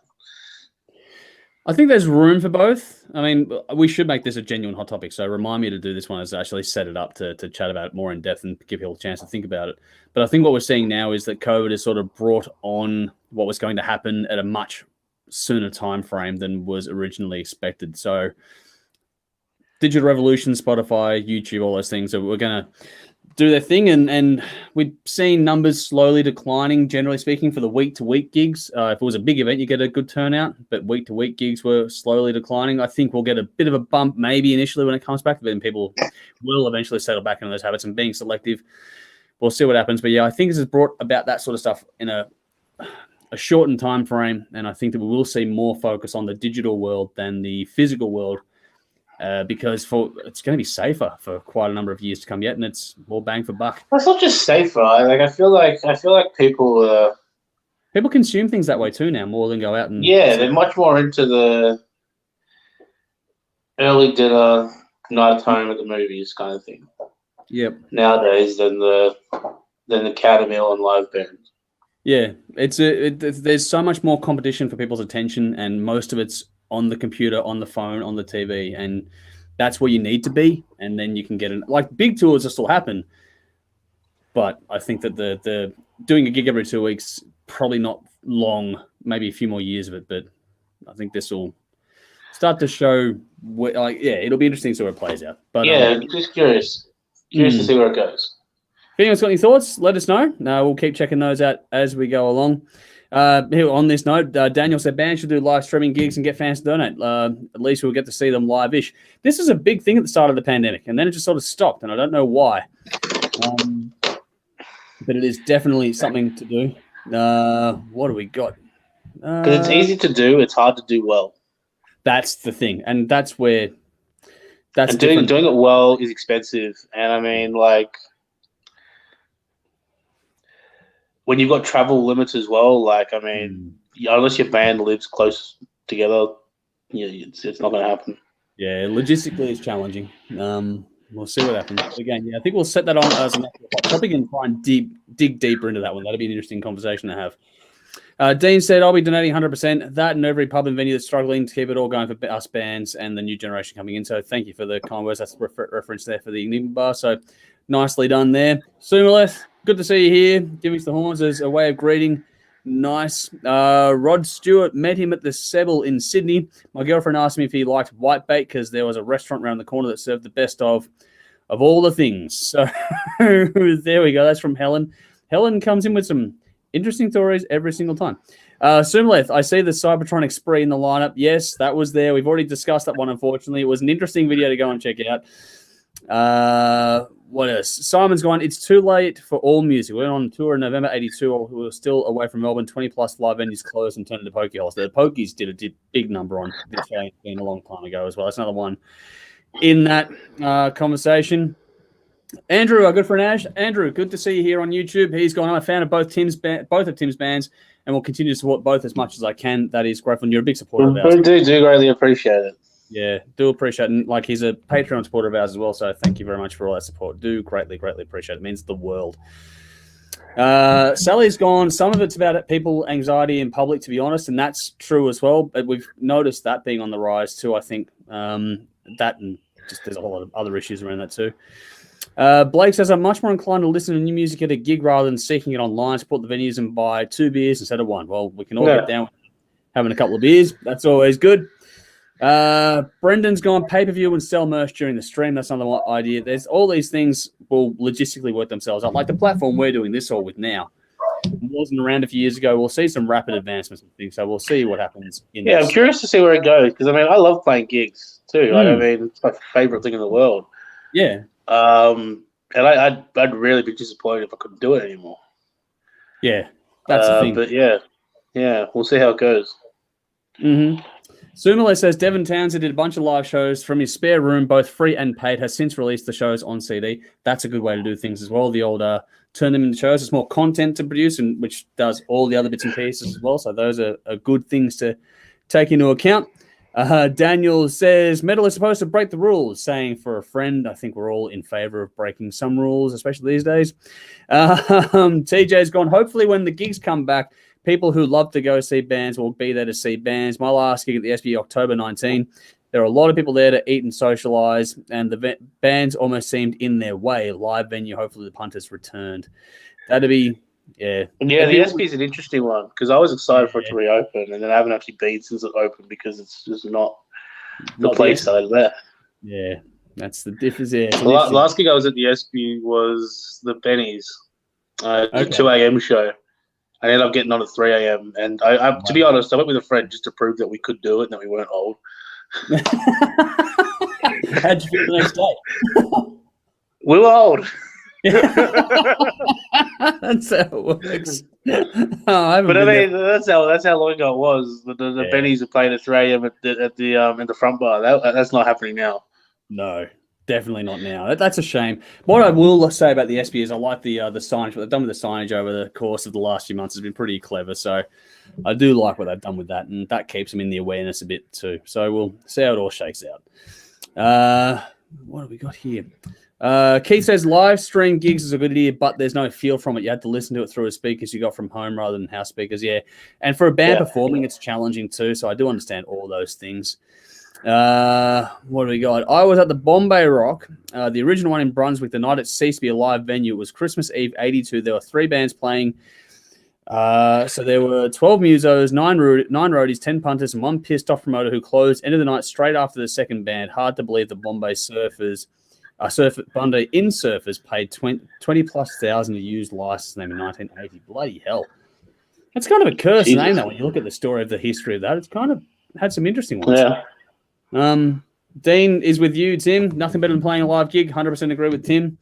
I think there's room for both. I mean, we should make this a genuine hot topic, so remind me to do this one as I actually set it up to chat about it more in depth and give people a chance to think about it. But I think what we're seeing now is that COVID has sort of brought on what was going to happen at a much sooner time frame than was originally expected. So digital revolution, Spotify, YouTube, all those things. So we're going to do their thing, and we've seen numbers slowly declining, generally speaking, for the week-to-week gigs. If it was a big event, you get a good turnout, but week-to-week gigs were slowly declining. I think we'll get a bit of a bump maybe initially when it comes back, but then people will eventually settle back into those habits and being selective. We'll see what happens. But yeah, I think this has brought about that sort of stuff in a shortened time frame, and I think that we will see more focus on the digital world than the physical world. Because it's going to be safer for quite a number of years to come yet, and it's more bang for buck. It's not just safer. I feel like people consume things that way too now, more than go out and they're much more into the early dinner, night at home at the movies kind of thing. Yep. Nowadays than the counter meal and live band. Yeah, there's so much more competition for people's attention, and most of it's on the computer, on the phone, on the TV, and that's where you need to be. And then you can get like big tours will still happen, but I think that the doing a gig every 2 weeks probably not long, maybe a few more years of it. But I think this will start to show it'll be interesting to see where it plays out. But just curious to see where it goes. If anyone's got any thoughts, let us know. We'll keep checking those out as we go along. Here on this note, Daniel said bands should do live streaming gigs and get fans to donate. At least we'll get to see them live-ish. This is a big thing at the start of the pandemic, and then it just sort of stopped, and I don't know why. But it is definitely something to do. What do we got? Because it's easy to do, it's hard to do well. That's the thing, and that's where doing it well is expensive, and I mean, like, when you've got travel limits as well, like, I mean, unless your band lives close together, it's not going to happen. Yeah, logistically it's challenging. We'll see what happens. But again, I think we'll set that on as an actual hot topic and try and dig deeper into that one. That'll be an interesting conversation to have. Dean said, I'll be donating 100%. That and every pub and venue that's struggling to keep it all going for us bands and the new generation coming in. So thank you for the kind words. That's a reference there for the Enigma bar. So nicely done there. Sumaleth, good to see you here. Giving us the horns as a way of greeting. Nice. Rod Stewart, met him at the Sebel in Sydney. My girlfriend asked me if he liked whitebait because there was a restaurant around the corner that served the best of all the things. So there we go. That's from Helen. Helen comes in with some interesting stories every single time. Sumaleth, I see the Cybertronic spree in the lineup. Yes, that was there. We've already discussed that one, unfortunately. It was an interesting video to go and check out. What else? Simon's gone, it's too late for all music. We went on tour in November 82. We were still away from Melbourne. 20-plus live venues closed and turned into pokey holes. The Pokies did a big number on this been a long time ago as well. That's another one in that conversation. Andrew, our good friend Ash. Andrew, good to see you here on YouTube. He's gone. I'm a fan of both of Tim's bands, and will continue to support both as much as I can. That is great, and you're a big supporter of ours. We do greatly appreciate it. Yeah, do appreciate it. And like, he's a Patreon supporter of ours as well, so thank you very much for all that support. Do greatly appreciate it. It means the world. Sally's gone. Some of it's about people anxiety in public, to be honest, and that's true as well. But we've noticed that being on the rise too. I think that, and just there's a whole lot of other issues around that too. Blake says, I'm much more inclined to listen to new music at a gig rather than seeking it online, support the venues and buy 2 beers instead of 1. Well, we can all get down with having a couple of beers. That's always good. Brendan's gone pay-per-view and sell merch during the stream. That's another idea. There's all these things will logistically work themselves out. Like the platform we're doing this all with now wasn't around a few years ago. We'll see some rapid advancements and things. So we'll see what happens. I'm curious to see where it goes because, I mean, I love playing gigs too. Like, I mean, it's my favorite thing in the world. Yeah. And I'd really be disappointed if I couldn't do it anymore. Yeah, that's the thing. But yeah, we'll see how it goes. Mm-hmm. Sumile says Devin Townsend did a bunch of live shows from his spare room, both free and paid, has since released the shows on CD. That's a good way to do things as well. The old turn them into shows. It's more content to produce, and which does all the other bits and pieces as well. So those are good things to take into account. Daniel says metal is supposed to break the rules, saying for a friend. I think we're all in favor of breaking some rules, especially these days. TJ's gone. Hopefully when the gigs come back, people who love to go see bands will be there to see bands. My last gig at the SB, October 19. There are a lot of people there to eat and socialize, and the bands almost seemed in their way. Live venue, hopefully the punters returned. That'd be, yeah. Yeah, the SB is an interesting one because I was excited for it to reopen, and then I haven't actually been since it opened because it's just not the place that I left. Yeah, that's the difference. Yeah, the last gig I was at the SB was the Bennies, the 2 a.m. show. I ended up getting on at 3 a.m. And I to be honest, I went with a friend just to prove that we could do it and that we weren't old. How'd you feel the next day? We were old. That's how it works. But I mean, that's how long ago it was. The Bennies are playing at 3 a.m. at the in the front bar. That's not happening now. No. Definitely not now. That's a shame. What I will say about the SB is I like the signage. What they've done with the signage over the course of the last few months has been pretty clever. So I do like what they've done with that, and that keeps them in the awareness a bit too. So we'll see how it all shakes out. What have we got here? Keith says live stream gigs is a good idea, but there's no feel from it. You had to listen to it through a speakers you got from home rather than house speakers. Yeah, and for a band performing, it's challenging too. So I do understand all those things. What do we got? I was at the Bombay Rock, the original one in Brunswick, the night it ceased to be a live venue. It was Christmas Eve 82. There were 3 bands playing. So there were 12 musos, 9 roadies, 10 punters, and 1 pissed off promoter who closed end of the night straight after the second band. Hard to believe the Bombay Surfers, Bombay In Surfers paid 20 plus thousand to use license name in 1980. Bloody hell. That's kind of a curse name, though, when you look at the story of the history of that. It's kind of had some interesting ones. Yeah. Dean is with you, Tim. Nothing better than playing a live gig. 100% agree with Tim.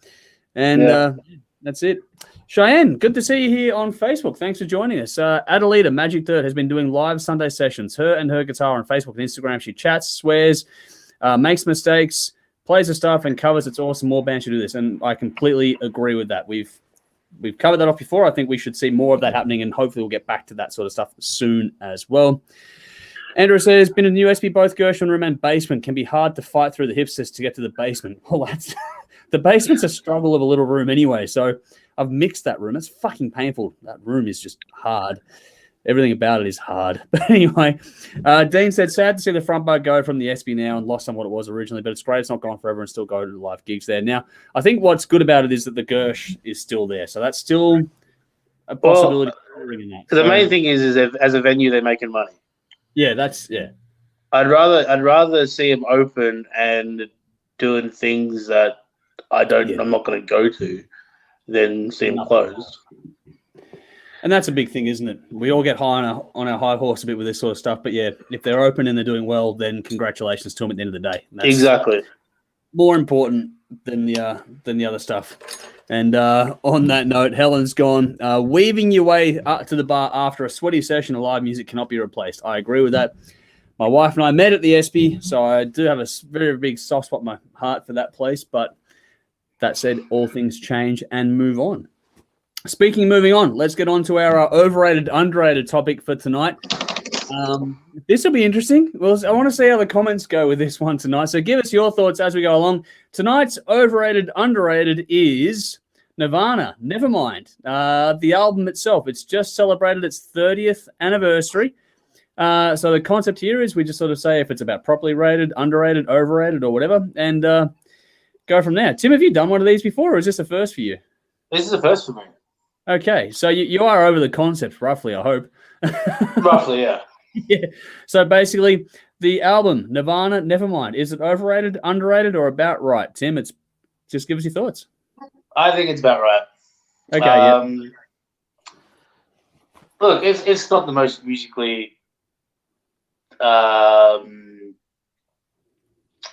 And that's it. Cheyenne, good to see you here on Facebook. Thanks for joining us. Adelita, Magic Dirt, has been doing live Sunday sessions. Her and her guitar on Facebook and Instagram. She chats, swears, makes mistakes, plays the stuff, and covers. It's awesome. More bands should do this. And I completely agree with that. We've covered that off before. I think we should see more of that happening, and hopefully we'll get back to that sort of stuff soon as well. Andrew says, been in the USB, both Gershwin room and basement. Can be hard to fight through the hipsters to get to the basement. Well, that's the basement's a struggle of a little room anyway. So I've mixed that room. It's fucking painful. That room is just hard. Everything about it is hard. But anyway, Dean said, sad to see the front bar go from the SB now and lost on what it was originally, but it's great it's not gone forever and still go to the live gigs there. Now, I think what's good about it is that the Gersh is still there. So that's still a possibility. The main thing is if, as a venue, they're making money. Yeah, that's I'd rather see them open and doing things that I'm not going to go to than see them closed. And that's a big thing, isn't it? We all get high on our high horse a bit with this sort of stuff. But yeah, if they're open and they're doing well, then congratulations to them at the end of the day. That's exactly more important than the other stuff. And on that note, Helen's gone. Weaving your way to the bar after a sweaty session of live music cannot be replaced. I agree with that. My wife and I met at the SB, so I do have a very big soft spot in my heart for that place. But that said, all things change and move on. Speaking of moving on, let's get on to our overrated, underrated topic for tonight. This will be interesting. Well, I want to see how the comments go with this one tonight. So give us your thoughts as we go along. Tonight's overrated, underrated is Nirvana, Nevermind. The album itself, it's just celebrated its 30th anniversary. So the concept here is we just sort of say if it's about properly rated, underrated, overrated, or whatever, and go from there. Tim, have you done one of these before, or is this the first for you? This is the first for me. Okay, so you are over the concept, roughly, I hope. Roughly, yeah. Yeah. So basically, the album, Nirvana, Nevermind, is it overrated, underrated, or about right? Tim, just give us your thoughts. I think it's about right. Okay, Look, it's not the most musically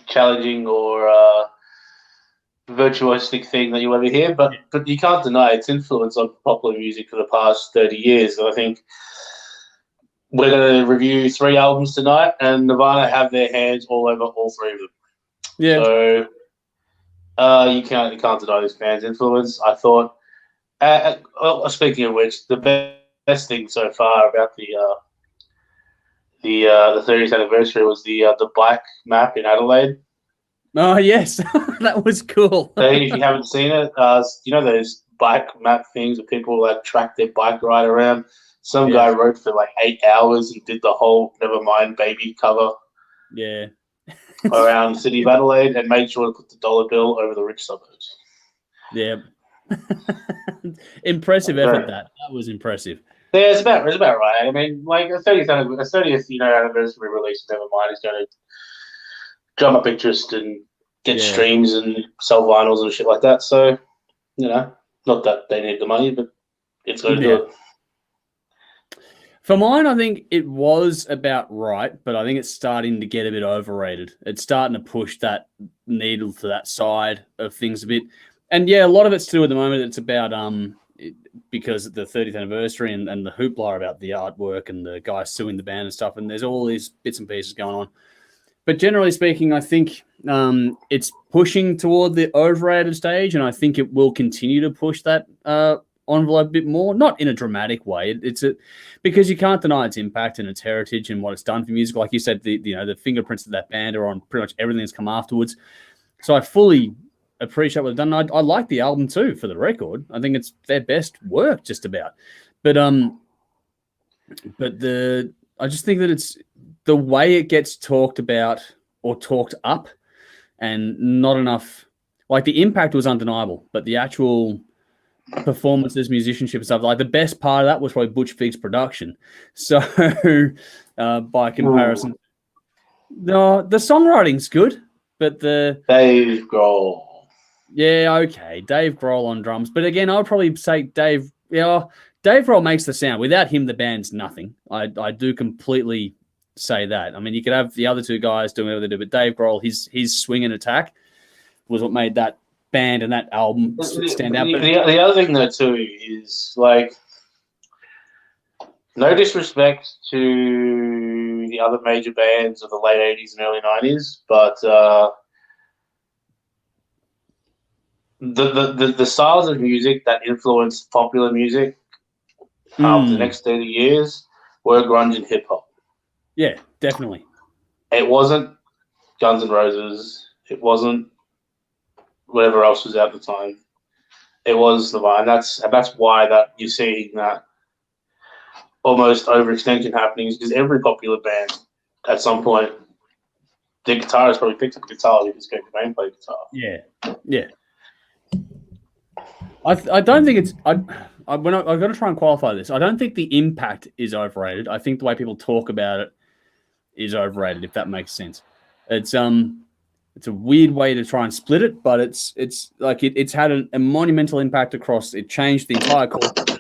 challenging or virtuosic thing that you'll ever hear, but you can't deny its influence on popular music for the past 30 years. And I think we're going to review 3 albums tonight, and Nirvana have their hands all over all 3 of them. Yeah. So you can't deny this band's influence. I thought, speaking of which, the best thing so far about the 30th anniversary was the bike map in Adelaide. Oh yes, that was cool. So if you haven't seen it, you know those bike map things where people like track their bike ride around. Some guy wrote for like 8 hours and did the whole Nevermind Baby cover. Yeah. Around the city of Adelaide and made sure to put the dollar bill over the rich suburbs. Yeah. Impressive effort. That was impressive. Yeah, it's about right. I mean, like a 30th anniversary release of Nevermind is going to drum up interest and get streams and sell vinyls and shit like that. So, not that they need the money, but it's going to do it. For mine, I think it was about right, but I think it's starting to get a bit overrated. It's starting to push that needle to that side of things a bit. And yeah, a lot of it's to do at the moment. It's about because of the 30th anniversary and the hoopla about the artwork and the guy suing the band and stuff. And there's all these bits and pieces going on. But generally speaking, I think it's pushing toward the overrated stage, and I think it will continue to push that envelope a bit more, not in a dramatic way. Because you can't deny its impact and its heritage and what it's done for music. Like you said, the fingerprints of that band are on pretty much everything that's come afterwards. So I fully appreciate what they've done. I like the album too, for the record. I think it's their best work, just about. But I just think that it's the way it gets talked about or talked up, and not enough. Like the impact was undeniable, but the actual performances, musicianship and stuff, like the best part of that was probably Butch Vig's production. So by comparison, the songwriting's good, but the Dave Grohl. Yeah, okay, Dave Grohl on drums. But again, I would probably say Dave Grohl makes the sound. Without him, the band's nothing. I do completely say that. I mean, you could have the other 2 guys doing whatever they do, but Dave Grohl, his swing and attack was what made that band and that album stand out. The other thing, though, too, is like, no disrespect to the other major bands of the late 80s and early 90s, but the styles of music that influenced popular music after the next 30 years were grunge and hip hop. Yeah, definitely. It wasn't Guns N' Roses. It wasn't whatever else was out at the time. It was Nirvana, and that's why that you're seeing that almost overextension happening, is because every popular band at some point, the guitarist probably picked up a guitar because Kurt Cobain played guitar. Yeah. I don't think it's. I've got to try and qualify this. I don't think the impact is overrated. I think the way people talk about it is overrated, if that makes sense. It's a weird way to try and split it, but it's like it's had a monumental impact across. It changed the entire culture.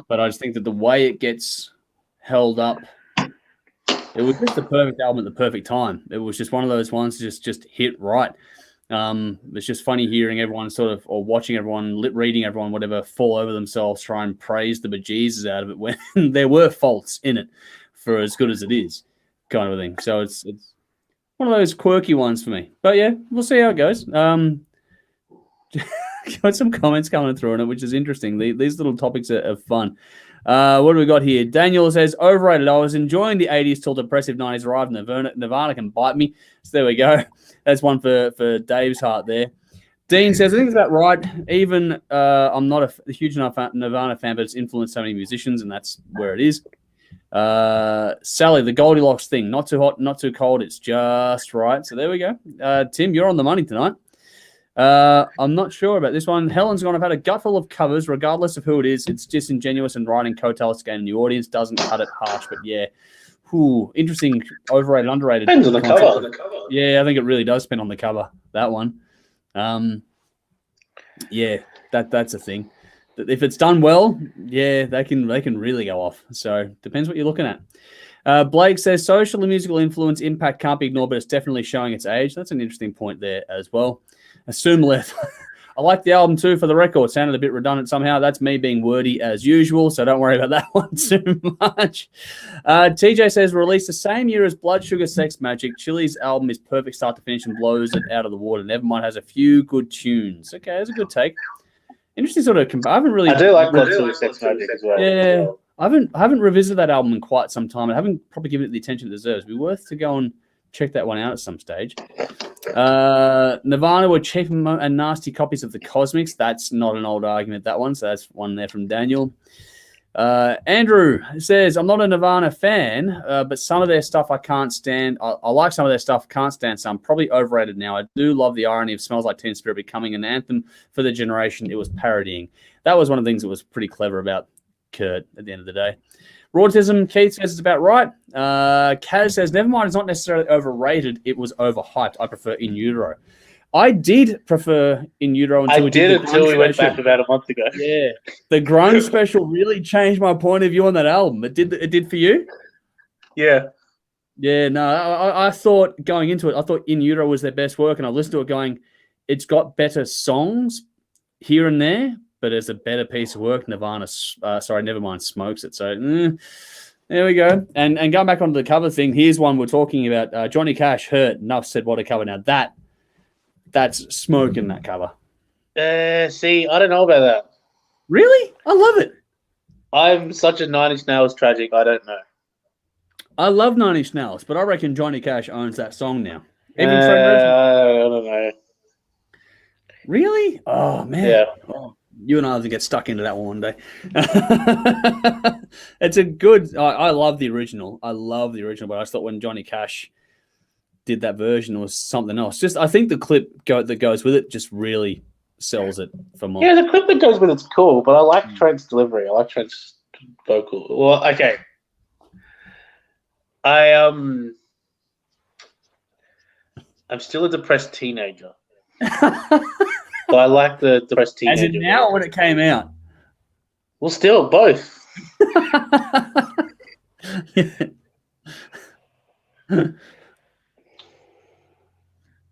But I just think that the way it gets held up, it was just the perfect album at the perfect time. It was just one of those ones just hit right. It's just funny hearing everyone or watching everyone, reading everyone, whatever, fall over themselves, try and praise the bejesus out of it when there were faults in it for as good as it is, kind of a thing. So it's one of those quirky ones for me. But yeah, we'll see how it goes. got some comments coming through on it, which is interesting. These little topics are fun. What do we got here? Daniel says, overrated. I was enjoying the 80s till depressive 90s arrived. Nirvana can bite me. So there we go. That's one for Dave's heart there. Dean says, I think it's about right. Even I'm not a huge enough Nirvana fan, but it's influenced so many musicians, and that's where it is. Sally, the Goldilocks thing. Not too hot, not too cold. It's just right. So there we go. Tim, you're on the money tonight. I'm not sure about this one. Helen's gone, I've had a gutful of covers, regardless of who it is. It's disingenuous and riding coattails to gain the audience. Doesn't cut it harsh, but yeah. Interesting, overrated, underrated. Depends on the cover. Yeah, I think it really does depend on the cover, that one. Yeah, that's a thing. If it's done well, yeah, they can really go off. So depends what you're looking at. Blake says social and musical influence impact can't be ignored, but it's definitely showing its age. That's an interesting point there as well. Assume left. I like the album too, for the record. Sounded a bit redundant somehow. That's me being wordy as usual, so don't worry about that one too much. TJ says, released the same year as Blood Sugar Sex Magic. Chili's album is perfect start to finish and blows it out of the water. Nevermind has a few good tunes. Okay, that's a good take. Interesting sort of. I do like Blood Sugar Sex Magic as well. Yeah, I haven't revisited that album in quite some time. I haven't probably given it the attention it deserves. It'd be worth to go and check that one out at some stage. Nirvana were cheap and nasty copies of the Cosmics. That's not an old argument, that one. So that's one there from Daniel. Andrew says, I'm not a Nirvana fan, but some of their stuff I can't stand. I like some of their stuff, can't stand some. Probably overrated now. I do love the irony of Smells Like Teen Spirit becoming an anthem for the generation it was parodying. That was one of the things that was pretty clever about Kurt at the end of the day. Rautism, Keith says it's about right. Kaz says, Nevermind is not necessarily overrated. It was overhyped. I prefer In Utero. I did prefer In Utero until we went back about a month ago. Yeah. The grunge special really changed my point of view on that album. It did for you? Yeah. Yeah, no, I thought going into it, I thought In Utero was their best work, and I listened to it going, it's got better songs here and there, but it's a better piece of work. Nevermind smokes it. So there we go. And going back onto the cover thing, here's one we're talking about. Johnny Cash, Hurt. Enough said, what a cover. Now that's smoke in that cover. See, I don't know about that. Really? I love it. I'm such a Nine Inch Nails tragic. I don't know. I love Nine Inch Nails, but I reckon Johnny Cash owns that song now. Even I don't know. Really? Oh, man. Yeah. Oh, you and I have to get stuck into that one day. It's a good... I love the original. But I just thought when Johnny Cash did that version, it was something else. Just, I think the clip that goes with it just really sells it for more. Yeah, the clip that goes with it's cool, but I like Trent's delivery. I like Trent's vocal. Well, okay. I'm still a depressed teenager. But I like the depressed teenager. As in now or when it came out? Well, still, both.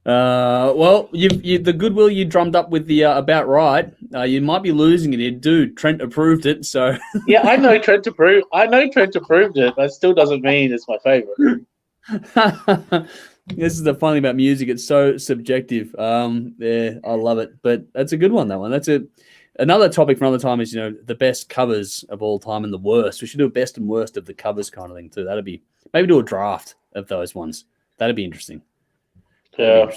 Well, the goodwill you drummed up with the About Right, you might be losing it here. Dude, Trent approved it, so... Yeah, I know Trent approved it, but it still doesn't mean it's my favorite. This is the funny about music. It's so subjective. Yeah, I love it. But that's a good one, that one. That's another topic for another time is, the best covers of all time and the worst. We should do a best and worst of the covers kind of thing too. That'd be, maybe do a draft of those ones. That'd be interesting. Yeah.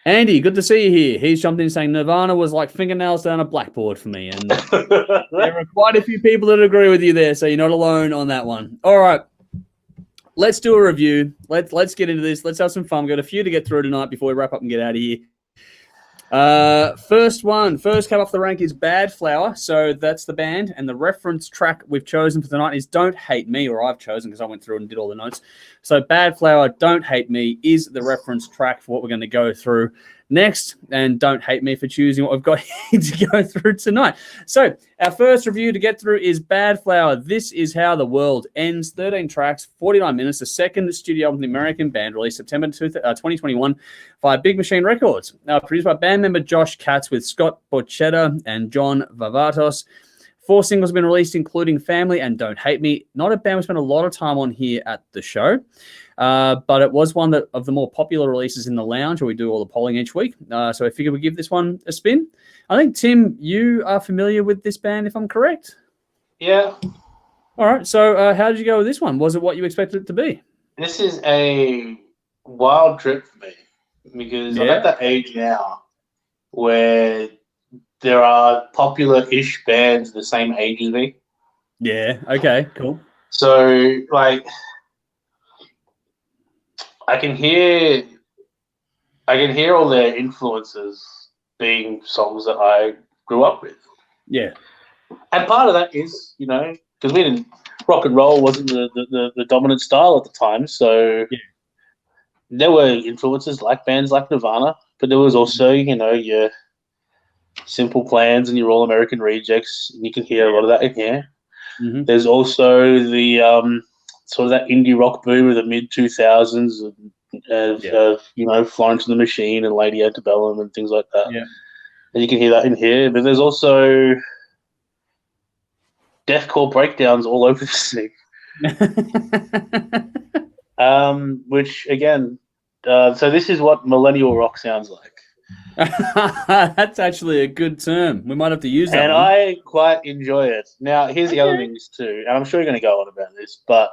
Andy, good to see you here. He's jumped in saying Nirvana was like fingernails down a blackboard for me. And there are quite a few people that agree with you there, so you're not alone on that one. All right. Let's do a review. Let's get into this. Let's have some fun. We've got a few to get through tonight before we wrap up and get out of here. First cab off the rank is Badflower. So that's the band. And the reference track we've chosen for tonight is Don't Hate Me, or I've chosen because I went through and did all the notes. So Badflower, Don't Hate Me is the reference track for what we're going to go through next. And don't hate me for choosing what we've got here to go through tonight. So our first review to get through is Badflower. This Is How the World Ends. 13 tracks, 49 minutes. The second studio album of the American band, released September 2021 via Big Machine Records. Produced by band member Josh Katz with Scott Borchetta and John Vavatos. 4 singles have been released, including Family and Don't Hate Me. Not a band we spent a lot of time on here at the show, but it was one of the more popular releases in the lounge where we do all the polling each week. So I figured we'd give this one a spin. I think, Tim, you are familiar with this band, if I'm correct? Yeah. All right. So how did you go with this one? Was it what you expected it to be? This is a wild trip for me because I'm at that age now where there are popular-ish bands the same age as me. Yeah. Okay. Cool. So, like, I can hear all their influences being songs that I grew up with. Yeah. And part of that is, because we didn't rock and roll wasn't the dominant style at the time, so there were influences like bands like Nirvana, but there was also, your Simple Plans and your All American Rejects, and you can hear a lot of that in here. Mm-hmm. There's also the sort of that indie rock boom of the mid 2000s of Florence and the Machine and Lady Antebellum and things like that. Yeah. And you can hear that in here, but there's also deathcore breakdowns all over this thing. Which again, so this is what millennial rock sounds like. That's actually a good term. We might have to use that. And I quite enjoy it. Now, here's the other things too, and I'm sure you're going to go on about this, but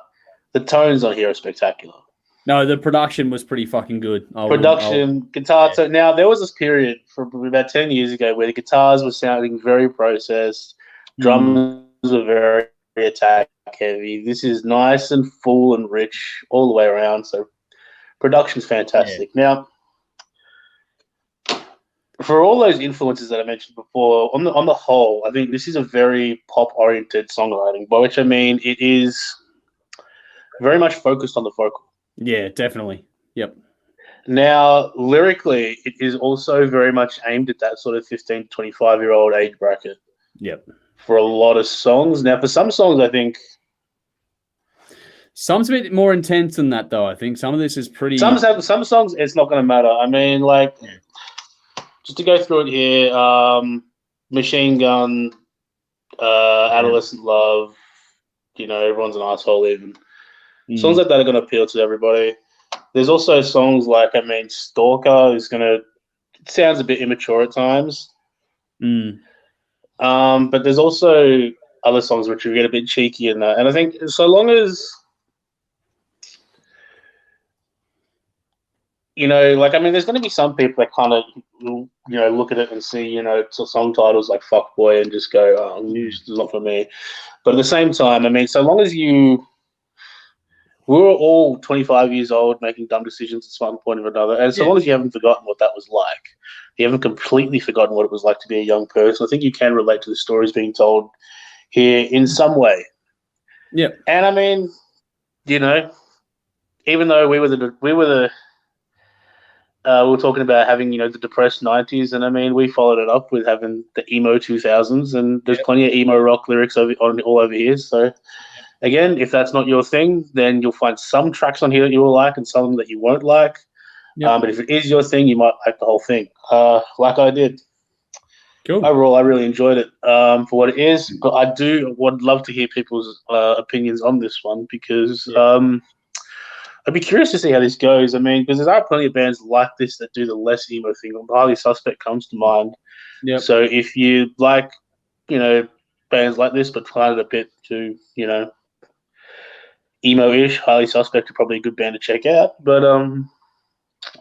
the tones on here are spectacular. No, the production was pretty fucking good. Guitar. So now there was this period from about 10 years ago where the guitars were sounding very processed, drums were very attack heavy. This is nice and full and rich all the way around. So production's fantastic. Now, for all those influences that I mentioned before, on the whole, I think this is a very pop-oriented songwriting, by which I mean it is very much focused on the vocal. Yeah, definitely. Yep. Now, lyrically, it is also very much aimed at that sort of 15 to 25-year-old age bracket. Yep. For a lot of songs. Now, for some songs, I think... Some's a bit more intense than that, though, I think. Some of this is pretty... Some songs, it's not going to matter. I mean, like, just to go through it here, Machine Gun, Adolescent Love, Everyone's an Asshole even. Songs like that are going to appeal to everybody. There's also songs like, Stalker is going to... It sounds a bit immature at times. But there's also other songs which will get a bit cheeky in that. And I think so long as... there's going to be some people that kind of, look at it and see, song titles like Fuckboy and just go, oh, this is not for me. But at the same time, so long as we were all 25 years old making dumb decisions at some point or another, and so long as you haven't forgotten what that was like, you haven't completely forgotten what it was like to be a young person, I think you can relate to the stories being told here in some way. Yeah. And even though we were talking about having, the depressed 90s, and we followed it up with having the emo 2000s, and there's plenty of emo rock lyrics all over here. So, again, if that's not your thing, then you'll find some tracks on here that you will like and some that you won't like. But if it is your thing, you might like the whole thing, like I did. Cool. Overall, I really enjoyed it for what it is, but I would love to hear people's opinions on this one because I'd be curious to see how this goes. Because there are plenty of bands like this that do the less emo thing. Highly Suspect comes to mind. Yeah. So if you like, bands like this, but find it a bit too, emo-ish, Highly Suspect are probably a good band to check out. But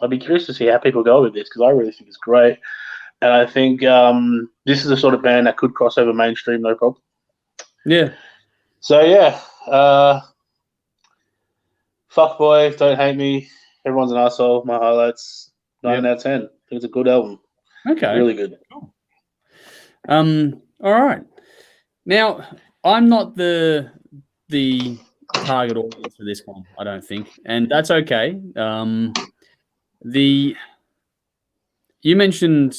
I'd be curious to see how people go with this because I really think it's great. And I think this is the sort of band that could cross over mainstream, no problem. Yeah. So, Fuckboy, Don't Hate Me, Everyone's an Asshole, my highlights, 9 out of 10. I think it's a good album. Okay. Really good. Cool. All right. Now, I'm not the target audience for this one, I don't think. And that's okay. You mentioned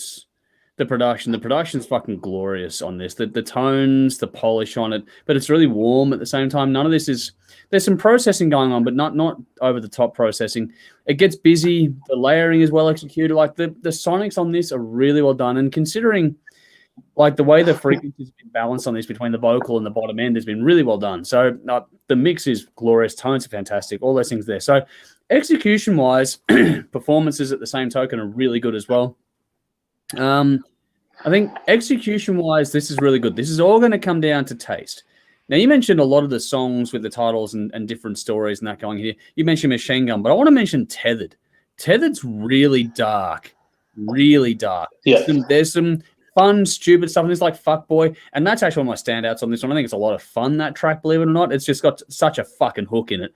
the production. The production's fucking glorious on this. The tones, the polish on it, but it's really warm at the same time. None of this is... There's some processing going on, but not over the top processing. It gets busy. The layering is well executed. Like the sonics on this are really well done. And considering, like the way the frequencies have been balanced on this between the vocal and the bottom end has been really well done. So the mix is glorious, tones are fantastic, all those things there. So execution-wise, performances at the same token are really good as well. I think execution-wise, this is really good. This is all going to come down to taste. Now, you mentioned a lot of the songs with the titles and different stories and that going here. You mentioned Machine Gun, but I want to mention Tethered. Tethered's really dark, really dark. Yeah. There's some fun, stupid stuff. And it's like Fuckboy. And that's actually one of my standouts on this one. I think it's a lot of fun, that track, believe it or not. It's just got such a fucking hook in it.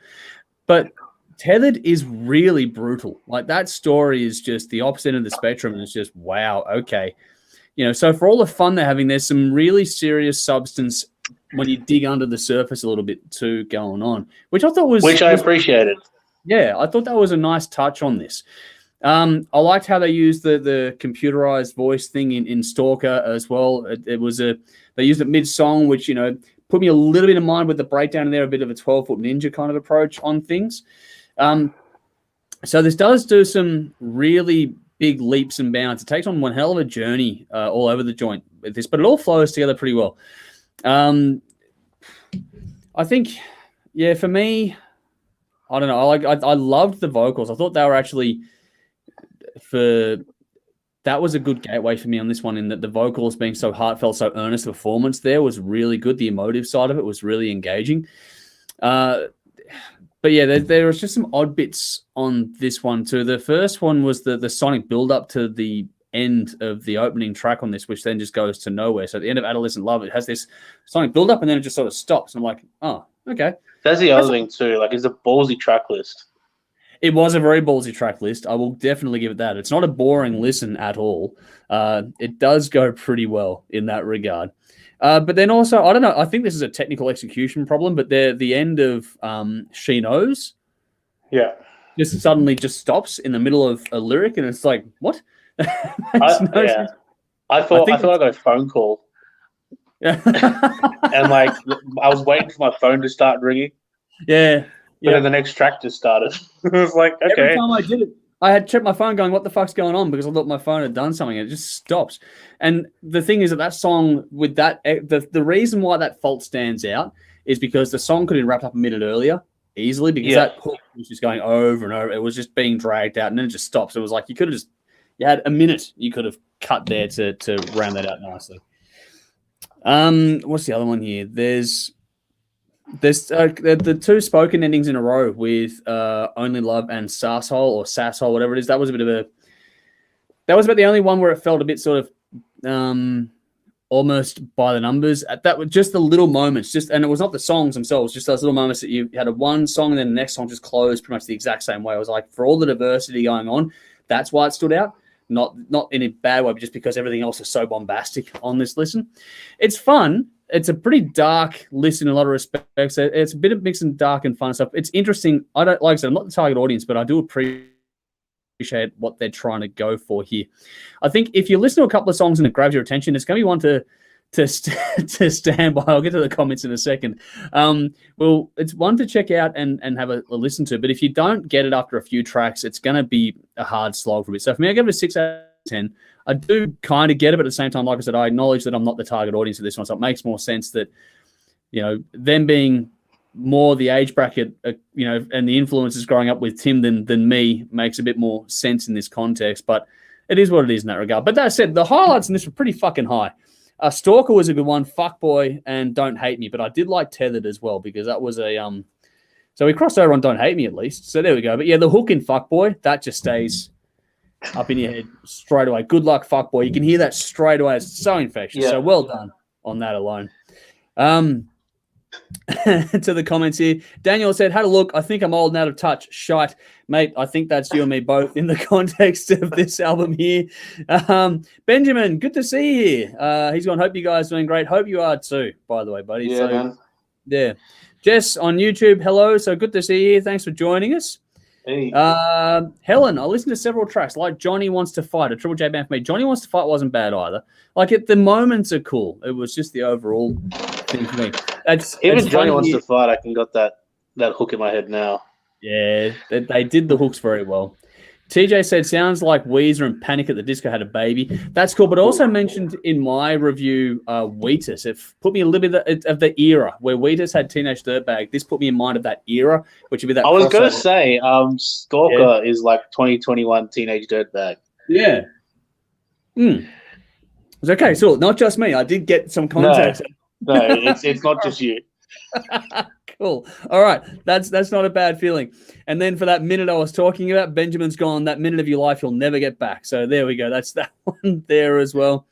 But Tethered is really brutal. Like, that story is just the opposite end of the spectrum. And it's just, wow, okay. You know, so for all the fun they're having, there's some really serious substance when you dig under the surface a little bit too going on, which I thought was... Which I appreciated. Yeah, I thought that was a nice touch on this. I liked how they used the computerized voice thing in Stalker as well. They used it mid-song, which, you know, put me a little bit in mind with the breakdown in there, a bit of a 12-foot ninja kind of approach on things. So this does do some really big leaps and bounds. It takes on one hell of a journey all over the joint with this, but it all flows together pretty well. I think, yeah, for me, I don't know. I loved the vocals. I thought they were actually that was a good gateway for me on this one, in that the vocals being so heartfelt, so earnest, performance there was really good. The emotive side of it was really engaging. But yeah, there was just some odd bits on this one too. The first one was the sonic build up to the end of the opening track on this, which then just goes to nowhere. So at the end of Adolescent Love, it has this sonic build up and then it just sort of stops. I'm like, oh, okay. That's the other thing too. Like, it's a ballsy track list. It was a very ballsy track list. I will definitely give it that. It's not a boring listen at all. It does go pretty well in that regard. But then also, I don't know, I think this is a technical execution problem, but the end of She Knows, yeah, just suddenly just stops in the middle of a lyric, and it's like, what? I thought I got a phone call. Yeah. And like, I was waiting for my phone to start ringing. Yeah. But then the next track just started. I was like, okay. Every time I did it, I had checked my phone going, what the fuck's going on? Because I thought my phone had done something. And it just stops. And the thing is that song with that, the reason why that fault stands out is because the song could have been wrapped up a minute earlier easily, because that hook was just going over and over. It was just being dragged out and then it just stops. It was like, you had a minute you could have cut there to round that out nicely. What's the other one here? There's the two spoken endings in a row with Only Love and Sasshole or Sasshole, whatever it is. That was about the only one where it felt a bit sort of almost by the numbers. That was just the little moments, and it was not the songs themselves, just those little moments that you had one song and then the next song just closed pretty much the exact same way. It was like, for all the diversity going on, that's why it stood out. Not in a bad way, but just because everything else is so bombastic on this listen. It's fun. It's a pretty dark listen in a lot of respects. It's a bit of mix and dark and fun stuff. It's interesting. Like I said, I'm not the target audience, but I do appreciate what they're trying to go for here. I think if you listen to a couple of songs and it grabs your attention, it's going to be one to stand by. I'll get to the comments in a second. Well, it's one to check out and have a listen to. But if you don't get it after a few tracks, it's going to be a hard slog for me. So for me, I give it a 6 out of 10. I do kind of get it, but at the same time, like I said, I acknowledge that I'm not the target audience for this one. So it makes more sense that, you know, them being more the age bracket, you know, and the influences growing up with Tim than me makes a bit more sense in this context. But it is what it is in that regard. But that said, the highlights in this were pretty fucking high. Stalker was a good one, Fuckboy and Don't Hate Me. But I did like Tethered as well, because that was a so we crossed over on Don't Hate Me at least. So there we go. But yeah, the hook in Fuckboy, that just stays up in your head straight away. Good luck, Fuckboy. You can hear that straight away. It's so infectious. Yeah. So well done on that alone. To the comments here, Daniel said, had a look. I think I'm old and out of touch. Shite. Mate, I think that's you and me both in the context of this album here. Benjamin, good to see you here. He's going, hope you guys are doing great. Hope you are too, by the way, buddy. Yeah, so, man. Yeah. Jess on YouTube, hello. So good to see you. Thanks for joining us. Hey. Helen, I listened to several tracks like Johnny Wants to Fight, a Triple J band for me. Johnny Wants to Fight wasn't bad either. Like, the moments are cool. It was just the overall thing for me. Even Johnny Wants to Fight, I can got that hook in my head now. Yeah, they did the hooks very well. TJ said, sounds like Weezer and Panic at the Disco had a baby. That's cool. But also mentioned in my review, Wheatus. It put me a little bit of the era where Wheatus had Teenage Dirtbag. This put me in mind of that era, which would be that. I was going to say, Stalker is like 2021 Teenage Dirtbag. Yeah. It's okay. So not just me. I did get some context. No, it's not just you. Cool. All right. That's not a bad feeling. And then for that minute I was talking about, Benjamin's gone. That minute of your life you'll never get back. So there we go. That's that one there as well.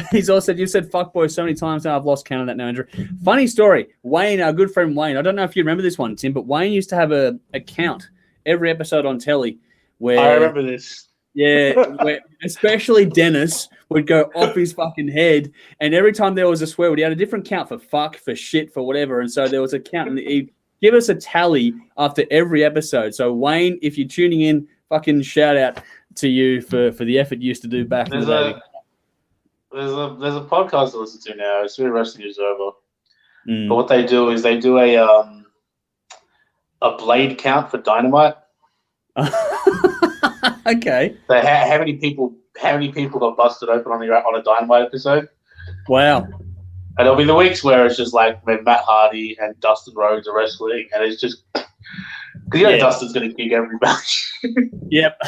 He's also said, you've said fuckboy so many times now I've lost count of that now, Andrew. Funny story. Wayne, our good friend Wayne, I don't know if you remember this one, Tim, but Wayne used to have a count every episode on telly where I remember this. Yeah, where especially Dennis would go off his fucking head, and every time there was a swear word, he had a different count for fuck, for shit, for whatever, and so there was a count, and he'd give us a tally after every episode. So Wayne, if you're tuning in, fucking shout out to you for the effort you used to do back in the day. There's a podcast to listen to now. It's Wrestling Is Over. But what they do is they do a blade count for Dynamite. Okay. So how many people got busted open on a Dynamite episode? Wow. And there'll be the weeks where it's just like when Matt Hardy and Dustin Rhodes are wrestling, and it's just because Dustin's going to kick every match. Yep.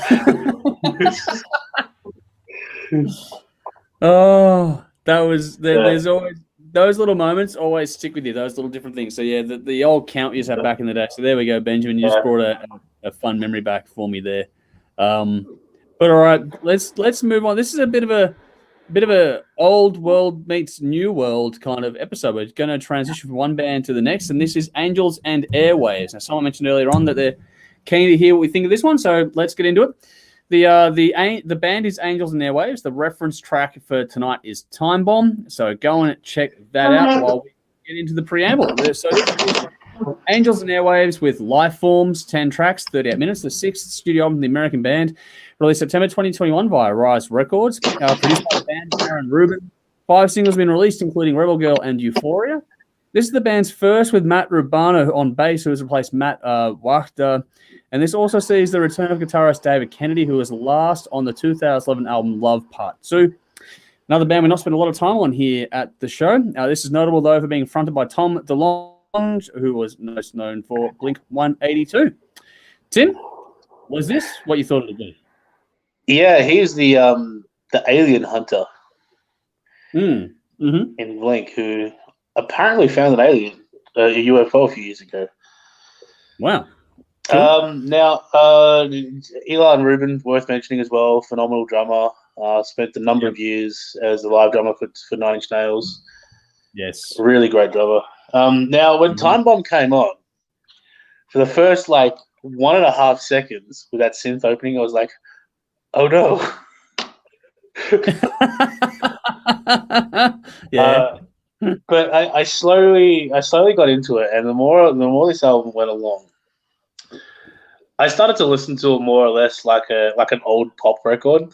Oh, that was there's always those little moments always stick with you. Those little different things. So yeah, the old count we used to have back in the day. So there we go, Benjamin. You just brought a fun memory back for me there. But all right, let's move on. This is a bit of a old world meets new world kind of episode. We're going to transition from one band to the next, and this is Angels and Airwaves. Now, someone mentioned earlier on that they're keen to hear what we think of this one, so let's get into it. The band is Angels and Airwaves. The reference track for tonight is Timebomb. So go and check that out while we get into the preamble. So this is Angels and Airwaves with Life Forms, 10 tracks, 38 minutes. The sixth studio album of the American band, released September 2021 via Rise Records. Produced by the band Aaron Rubin. 5 singles have been released, including Rebel Girl and Euphoria. This is the band's first with Matt Rubano on bass, who has replaced Matt Wachter. And this also sees the return of guitarist David Kennedy, who was last on the 2011 album Love Part 2. Another band we're not spending a lot of time on here at the show. This is notable, though, for being fronted by Tom DeLonge, who was most known for Blink-182. Tim, was this what you thought it would be? Yeah, he's the alien hunter in Blink, who apparently found an alien, a UFO a few years ago. Wow. Cool. Now, Elon Rubin, worth mentioning as well, phenomenal drummer. Spent a number of years as a live drummer for Nine Inch Nails. Yes. Really great drummer. Now, when Timebomb came on, for the first, 1.5 seconds with that synth opening, I was like, oh, no. Yeah. But I slowly got into it, and the more this album went along, I started to listen to it more or less like an old pop record.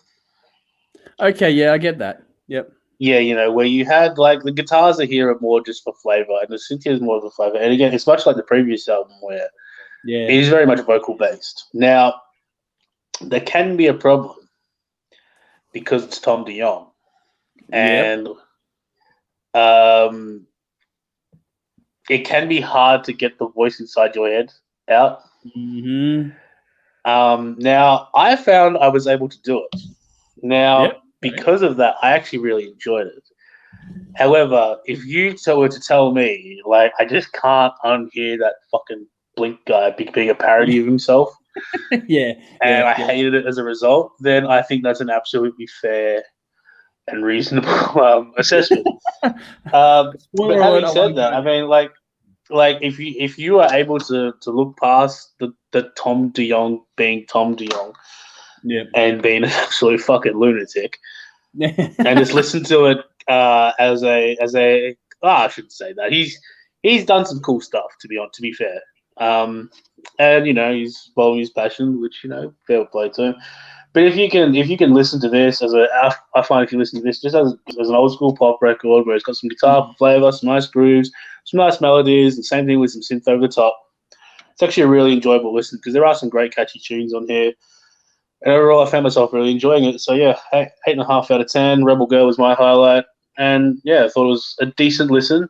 Okay, yeah, I get that. Yep. Yeah, where you had the guitars are here are more just for flavor, and the synth is more of a flavor. And again, it's much like the previous album where it is very much vocal based. Now, there can be a problem because it's Tom DeYoung, and it can be hard to get the voice inside your head out. Now, I found I was able to do it. Now, because of that, I actually really enjoyed it. However, if you were to tell me, I just can't unhear that fucking Blink guy being a parody of himself, and I hated it as a result, then I think that's an absolutely fair and reasonable assessment. But having said that, I mean, if you are able to look past the Tom DeYoung being Tom DeYoung, and being an absolute fucking lunatic, and just listen to it as a I shouldn't say that, he's done some cool stuff, to be fair, and he's following his passion, which fair play to him. But if you can listen to this I find if you listen to this just as an old school pop record where it's got some guitar flavor, some nice grooves, some nice melodies, the same thing with some synth over the top, It's actually a really enjoyable listen because there are some great catchy tunes on here. And overall, I found myself really enjoying it. So yeah, 8.5 out of 10. Rebel Girl was my highlight, and yeah, I thought it was a decent listen,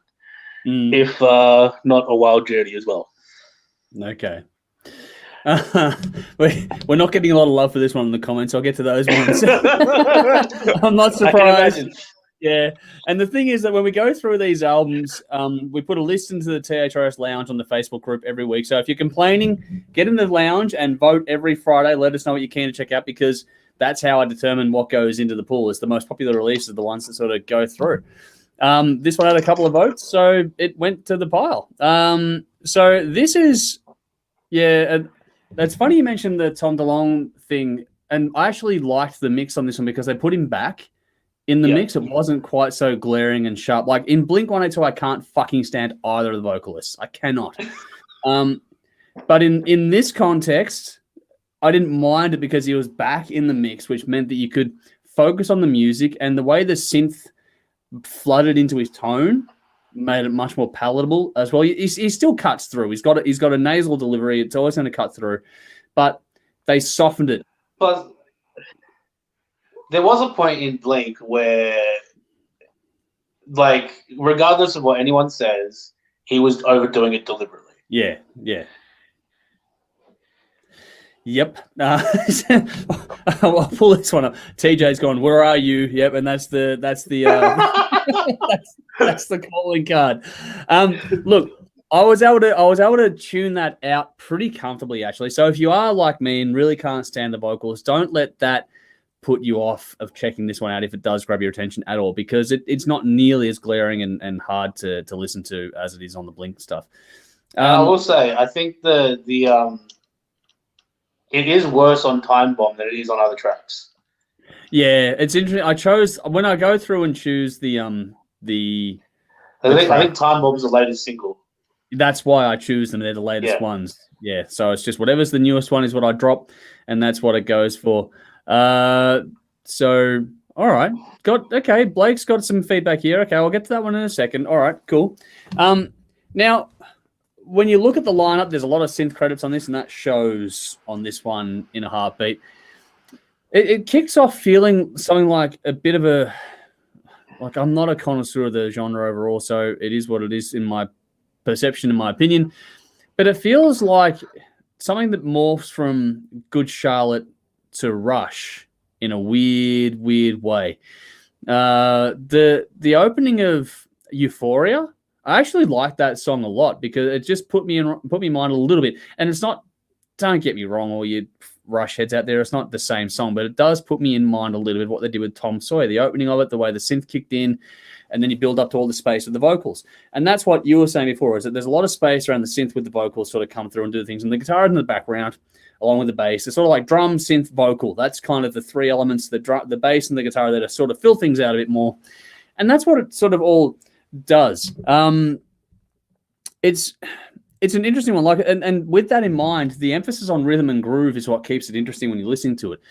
if not a wild journey as well. Okay. We're not getting a lot of love for this one in the comments. I'll get to those ones. I'm not surprised. Yeah, and the thing is that when we go through these albums, we put a list into the THRS Lounge on the Facebook group every week. So if you're complaining, get in the lounge and vote every Friday. Let us know what you're keen to check out, because that's how I determine what goes into the pool. It's the most popular releases are the ones that sort of go through. This one had a couple of votes, so it went to the pile. So this is, that's funny you mentioned the Tom DeLonge thing, and I actually liked the mix on this one because they put him back in the mix. It wasn't quite so glaring and sharp. Like in Blink-182, I can't fucking stand either of the vocalists. I cannot. But in this context, I didn't mind it because he was back in the mix, which meant that you could focus on the music, and the way the synth flooded into his tone made it much more palatable as well. He still cuts through. He's got a nasal delivery. It's always going to cut through, but they softened it. But there was a point in Blink where, like, regardless of what anyone says, he was overdoing it deliberately. Yeah. Yep. I'll pull this one up. TJ's gone, "Where are you?" Yep, and that's the that's the calling card. Look, I was able to tune that out pretty comfortably, actually. So if you are like me and really can't stand the vocals, don't let that put you off of checking this one out if it does grab your attention at all, because it's not nearly as glaring and hard to listen to as it is on the Blink stuff. I will say, I think the it is worse on Timebomb than it is on other tracks. Yeah, it's interesting. I chose, when I go through and choose I think Timebomb's the latest single. That's why I choose them. They're the latest ones. Yeah, so it's just whatever's the newest one is what I drop, and that's what it goes for. So all right, Blake's got some feedback here. Okay, I'll get to that one in a second. All right, cool. Now, when you look at the lineup, there's a lot of synth credits on this, and that shows on this one in a heartbeat. It kicks off feeling something like a bit of a, like, I'm not a connoisseur of the genre overall, so it is what it is in my perception, in my opinion, but it feels like something that morphs from Good Charlotte to Rush in a weird way. The opening of Euphoria, I actually like that song a lot because it just put me in mind a little bit. And it's not, don't get me wrong, all you Rush heads out there, it's not the same song, but it does put me in mind a little bit what they did with Tom Sawyer, the opening of it, the way the synth kicked in, and then you build up to all the space with the vocals. And that's what you were saying before, is that there's a lot of space around the synth with the vocals sort of come through and do things. And the guitar in the background, along with the bass, it's sort of like drum, synth, vocal. That's kind of the three elements, the bass and the guitar, that are sort of fill things out a bit more. And that's what it sort of all does. It's an interesting one. And with that in mind, the emphasis on rhythm and groove is what keeps it interesting when you're listening to it.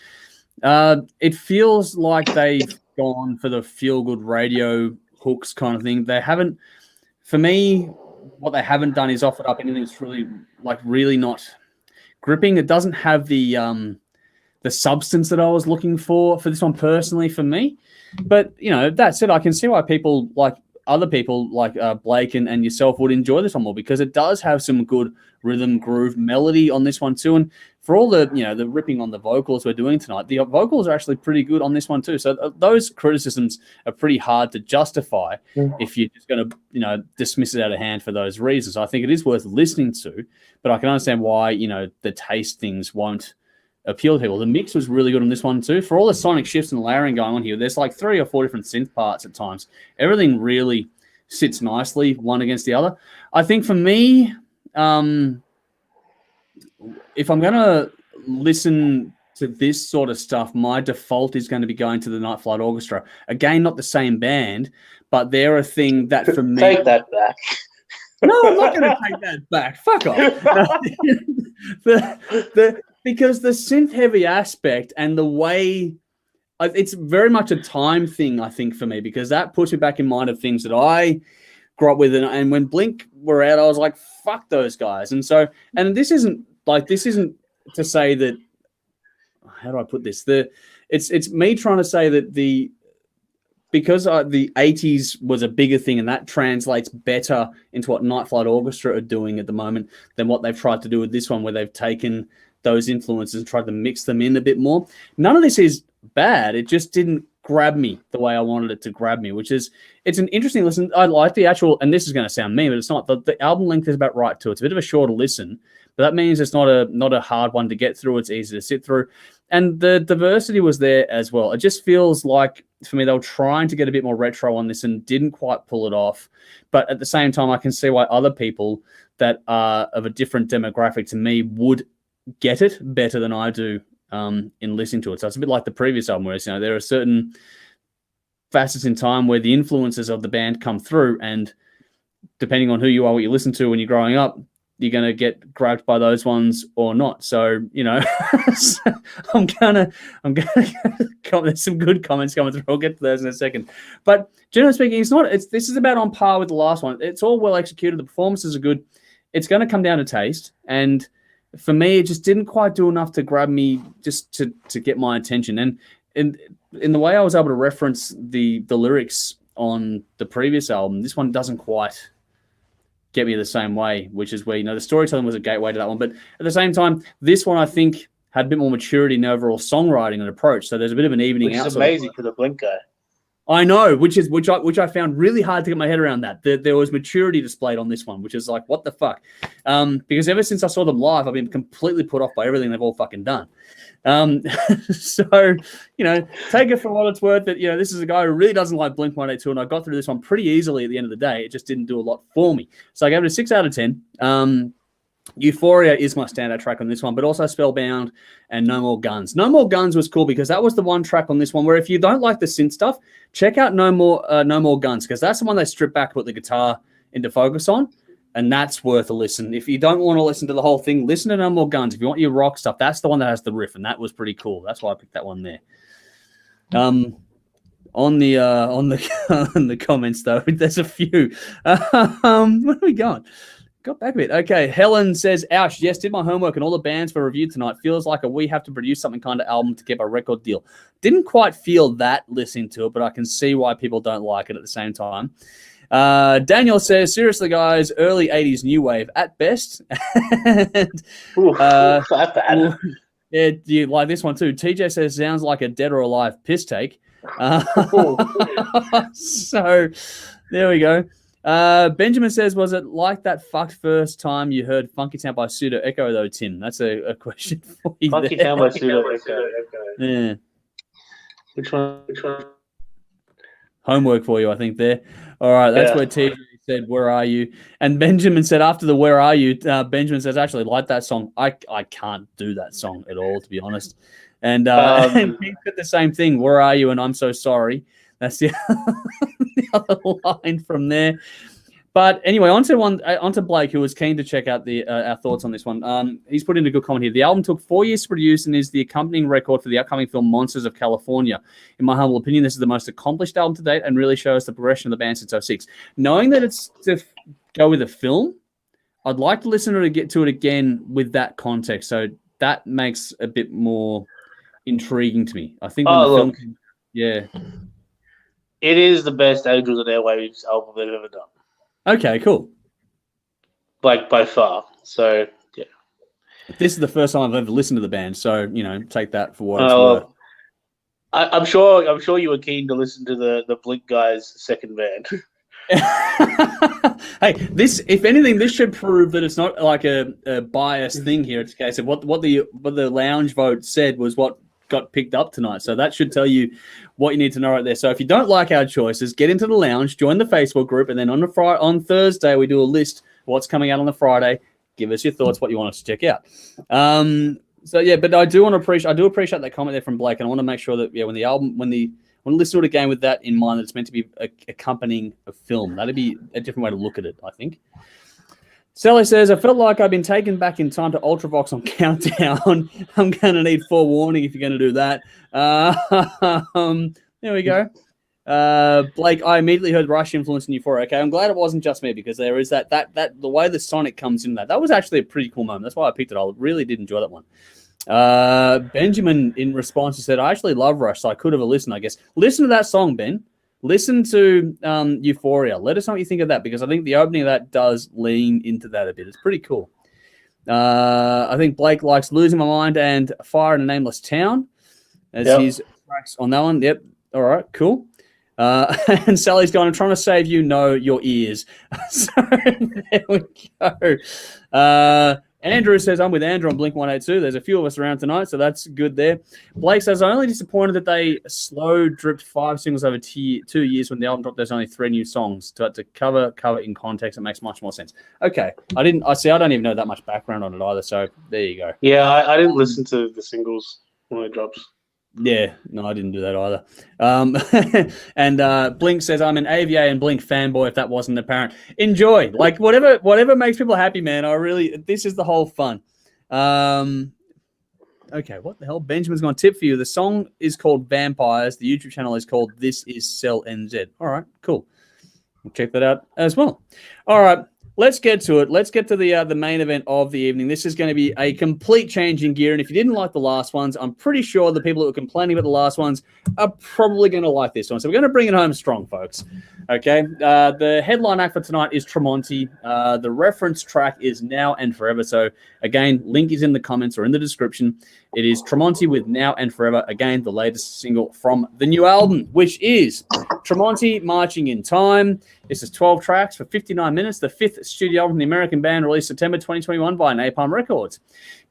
It feels like they've gone for the feel-good radio hooks kind of thing. They haven't, for me, what they haven't done is offered up anything that's really not gripping. It doesn't have the substance that I was looking for this one personally for me. But, that said, I can see why people like other people like Blake and yourself would enjoy this one more, because it does have some good rhythm, groove, melody on this one too. And for all the, the ripping on the vocals we're doing tonight, the vocals are actually pretty good on this one too. So those criticisms are pretty hard to justify if you're just going to, dismiss it out of hand for those reasons. I think it is worth listening to, but I can understand why, the taste things won't appeal to people. The mix was really good on this one too. For all the sonic shifts and layering going on here, there's like 3 or 4 different synth parts at times. Everything really sits nicely one against the other. I think for me, if I'm going to listen to this sort of stuff, my default is going to be going to the Night Flight Orchestra. Again, not the same band, but they're a thing that for me... Take that back. No, I'm not going to take that back. Fuck off. Because the synth-heavy aspect and the way... It's very much a time thing, I think, for me, because that puts me back in mind of things that I grew up with, and when Blink were out, I was like, fuck those guys. And so, and this isn't to say that, how do I put this? It's me trying to say that because the 80s was a bigger thing, and that translates better into what Night Flight Orchestra are doing at the moment than what they've tried to do with this one, where they've taken those influences and tried to mix them in a bit more. None of this is bad. It just didn't grab me the way I wanted it to grab me, it's an interesting listen. I like the actual, and this is going to sound mean, but it's not. The album length is about right, too. It's a bit of a shorter listen, but that means it's not a hard one to get through. It's easy to sit through. And the diversity was there as well. It just feels like, for me, they were trying to get a bit more retro on this and didn't quite pull it off. But at the same time, I can see why other people that are of a different demographic to me would get it better than I do in listening to it. So it's a bit like the previous album, where there are certain facets in time where the influences of the band come through, and depending on who you are, what you listen to when you're growing up, you're going to get grabbed by those ones or not. So, I'm gonna there's some good comments coming through. I'll get to those in a second. But generally speaking, this is about on par with the last one. It's all well executed. The performances are good. It's going to come down to taste. And for me, it just didn't quite do enough to grab me just to get my attention. And in the way I was able to reference the lyrics on the previous album, this one doesn't quite get me the same way, which is where, the storytelling was a gateway to that one. But at the same time, this one, I think, had a bit more maturity in overall songwriting and approach. So there's a bit of an evening out. Which is amazing for the Blink guy. I know, which I found really hard to get my head around that. There was maturity displayed on this one, which is like, what the fuck? Because ever since I saw them live, I've been completely put off by everything they've all fucking done. So, take it for what it's worth that, this is a guy who really doesn't like Blink-182, and I got through this one pretty easily at the end of the day. It just didn't do a lot for me. So I gave it a 6 out of 10. Euphoria is my standout track on this one, but also Spellbound and No More Guns. No More Guns was cool because that was the one track on this one where if you don't like the synth stuff, check out No More Guns, because that's the one they strip back, put the guitar into focus on, and that's worth a listen. If you don't want to listen to the whole thing, listen to No More Guns. If you want your rock stuff, that's the one that has the riff, and that was pretty cool. That's why I picked that one there. On the on the comments though, there's a few. Where are we going? Got back a bit. Okay, Helen says, ouch, yes, did my homework and all the bands were reviewed tonight. Feels like we have to produce something kind of album to get a record deal. Didn't quite feel that listening to it, but I can see why people don't like it at the same time. Daniel says, seriously, guys, early 80s new wave at best. And, Not bad. Yeah, you like this one too. TJ says, sounds like a dead or alive piss take. So there we go. Benjamin says, was it like that fucked first time you heard Funky Town by Pseudo Echo, though, Tim? That's a question for you. Funky Town by Pseudo Echo. Yeah. Which one? Homework for you, I think, there. All right, that's where TJ said, where are you? And Benjamin said, after the where are you, Benjamin says, actually, like that song. I can't do that song at all, to be honest. And he said the same thing, where are you? And I'm so sorry. That's the other line from there. But anyway, onto Blake, who was keen to check out our thoughts on this one. He's put in a good comment here. The album took 4 years to produce and is the accompanying record for the upcoming film Monsters of California. In my humble opinion, this is the most accomplished album to date and really shows the progression of the band since 06. Knowing that it's to go with a film, I'd like to listen to get to it again with that context. So that makes a bit more intriguing to me. I think when the film... Yeah. It is the best Angels and Airwaves album they've ever done. Okay, cool. Like, by far. So, yeah. This is the first time I've ever listened to the band, so, take that for what it's worth. I'm sure you were keen to listen to the Blink guys' second band. Hey, if anything, this should prove that it's not like a biased thing here. It's a case of what the lounge vote said was what got picked up tonight. So that should tell you what you need to know right there. So if you don't like our choices, get into the lounge, join the Facebook group, and then on Thursday we do a list of what's coming out on the Friday. Give us your thoughts, what you want us to check out. So yeah, but I do appreciate that comment there from Blake, and I want to make sure that when we listen to it again with that in mind, that it's meant to be accompanying a film. That'd be a different way to look at it, I think. Sally says, I felt like I've been taken back in time to Ultravox on Countdown. I'm going to need forewarning if you're going to do that. There we go. Blake, I immediately heard Rush influence in Euphoria. Okay, I'm glad it wasn't just me because there is that the way the Sonic comes in that was actually a pretty cool moment. That's why I picked it. I really did enjoy that one. Benjamin, in response, said, I actually love Rush, so I could have a listen, I guess. Listen to that song, Ben. Listen to Euphoria. Let us know what you think of that, because I think the opening of that does lean into that a bit. It's pretty cool. I think Blake likes Losing My Mind and Fire in a Nameless Town as his tracks on that one. Yep. All right, cool. And Sally's going, I'm trying to save you, your ears. So there we go. Andrew says, I'm with Andrew on Blink 182. There's a few of us around tonight, so that's good there. Blake says, I'm only disappointed that they slow dripped 5 singles over 2 years when the album dropped. There's only 3 new songs. To cover in context, it makes much more sense. Okay. I don't even know that much background on it either, so there you go. Yeah, I didn't listen to the singles when it drops. Yeah, no, I didn't do that either. And Blink says, I'm an AVA and Blink fanboy, if that wasn't apparent. Enjoy. Like, whatever makes people happy, man. This is the whole fun. Okay, what the hell? Benjamin's got a tip for you. The song is called Vampires. The YouTube channel is called This Is Cell NZ. All right, cool. We'll check that out as well. All right. Let's get to it. Let's get to the main event of the evening. This is going to be a complete change in gear. And if you didn't like the last ones, I'm pretty sure the people that were complaining about the last ones are probably going to like this one. So we're going to bring it home strong, folks. Okay. The headline act for tonight is Tremonti. The reference track is Now and Forever. So again, link is in the comments or in the description. It is Tremonti with Now and Forever. Again, the latest single from the new album, which is Tremonti Marching in Time. This is 12 tracks for 59 minutes. The 5th studio album from the American band, released September 2021 by Napalm Records.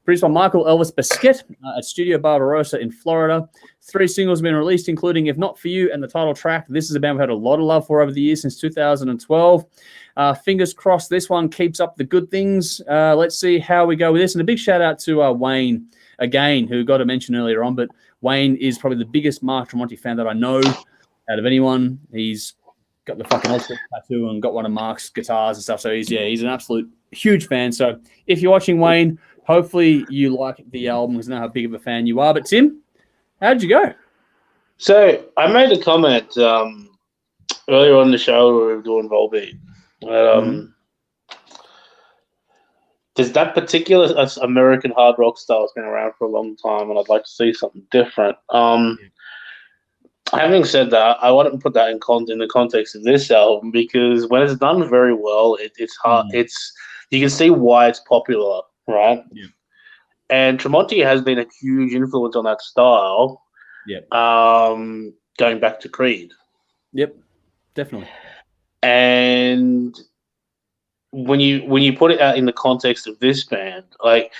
Produced by Michael Elvis Biscuit at Studio Barbarossa in Florida. 3 singles have been released, including If Not For You and the title track. This is a band we've had a lot of love for over the years, since 2012. Fingers crossed this one keeps up the good things. Let's see how we go with this. And a big shout out to Wayne, again, who got a mention earlier on. But Wayne is probably the biggest Mark Tremonti fan that I know out of anyone. He's got the fucking Ultimate tattoo and got one of Mark's guitars and stuff. So he's an absolute huge fan. So if you're watching, Wayne, hopefully you like the album, because I know how big of a fan you are. But Tim, how'd you go? So I made a comment earlier on in the show where we were doing Volbeat. There's that particular American hard rock style has been around for a long time, and I'd like to see something different. Having said that, I want to put that in the context of this album, because when it's done very well, it's hard. You can see why it's popular, right? Yeah. And Tremonti has been a huge influence on that style. Yeah. Going back to Creed. Yep, definitely. And when you put it out in the context of this band, like,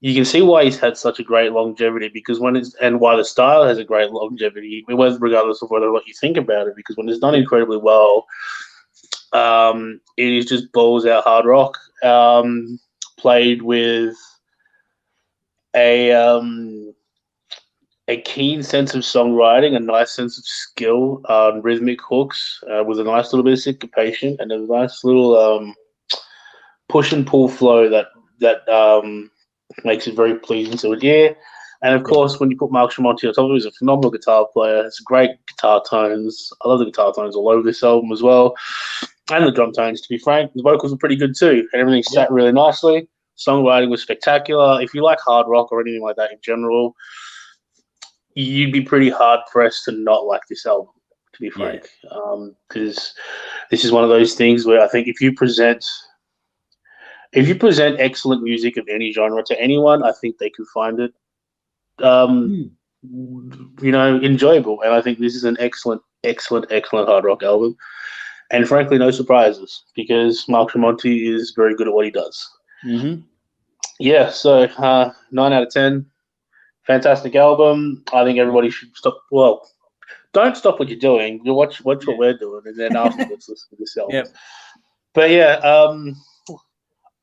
you can see why he's had such a great longevity, because and why the style has a great longevity, regardless of what you think about it, because when it's done incredibly well, it is just balls out hard rock, played with a keen sense of songwriting, a nice sense of skill, rhythmic hooks, with a nice little bit of syncopation, and a nice little push and pull flow that makes it very pleasing to the ear. And of course, when you put Mark Tremonti on top of it, he's a phenomenal guitar player. It's great guitar tones. I love the guitar tones all over this album as well, and the drum tones. To be frank, the vocals were pretty good too, and everything sat really nicely. Songwriting was spectacular. If you like hard rock or anything like that in general, you'd be pretty hard pressed to not like this album, to be frank, because this is one of those things where I think if you present excellent music of any genre to anyone, I think they can find it, enjoyable. And I think this is an excellent hard rock album. And frankly, no surprises, because Mark Tremonti is very good at what he does. Mm-hmm. Yeah, so 9 out of 10. Fantastic album. I think everybody should stop. Well, don't stop what you're doing. You watch what we're doing, and then afterwards listen to this album. Yep. But yeah,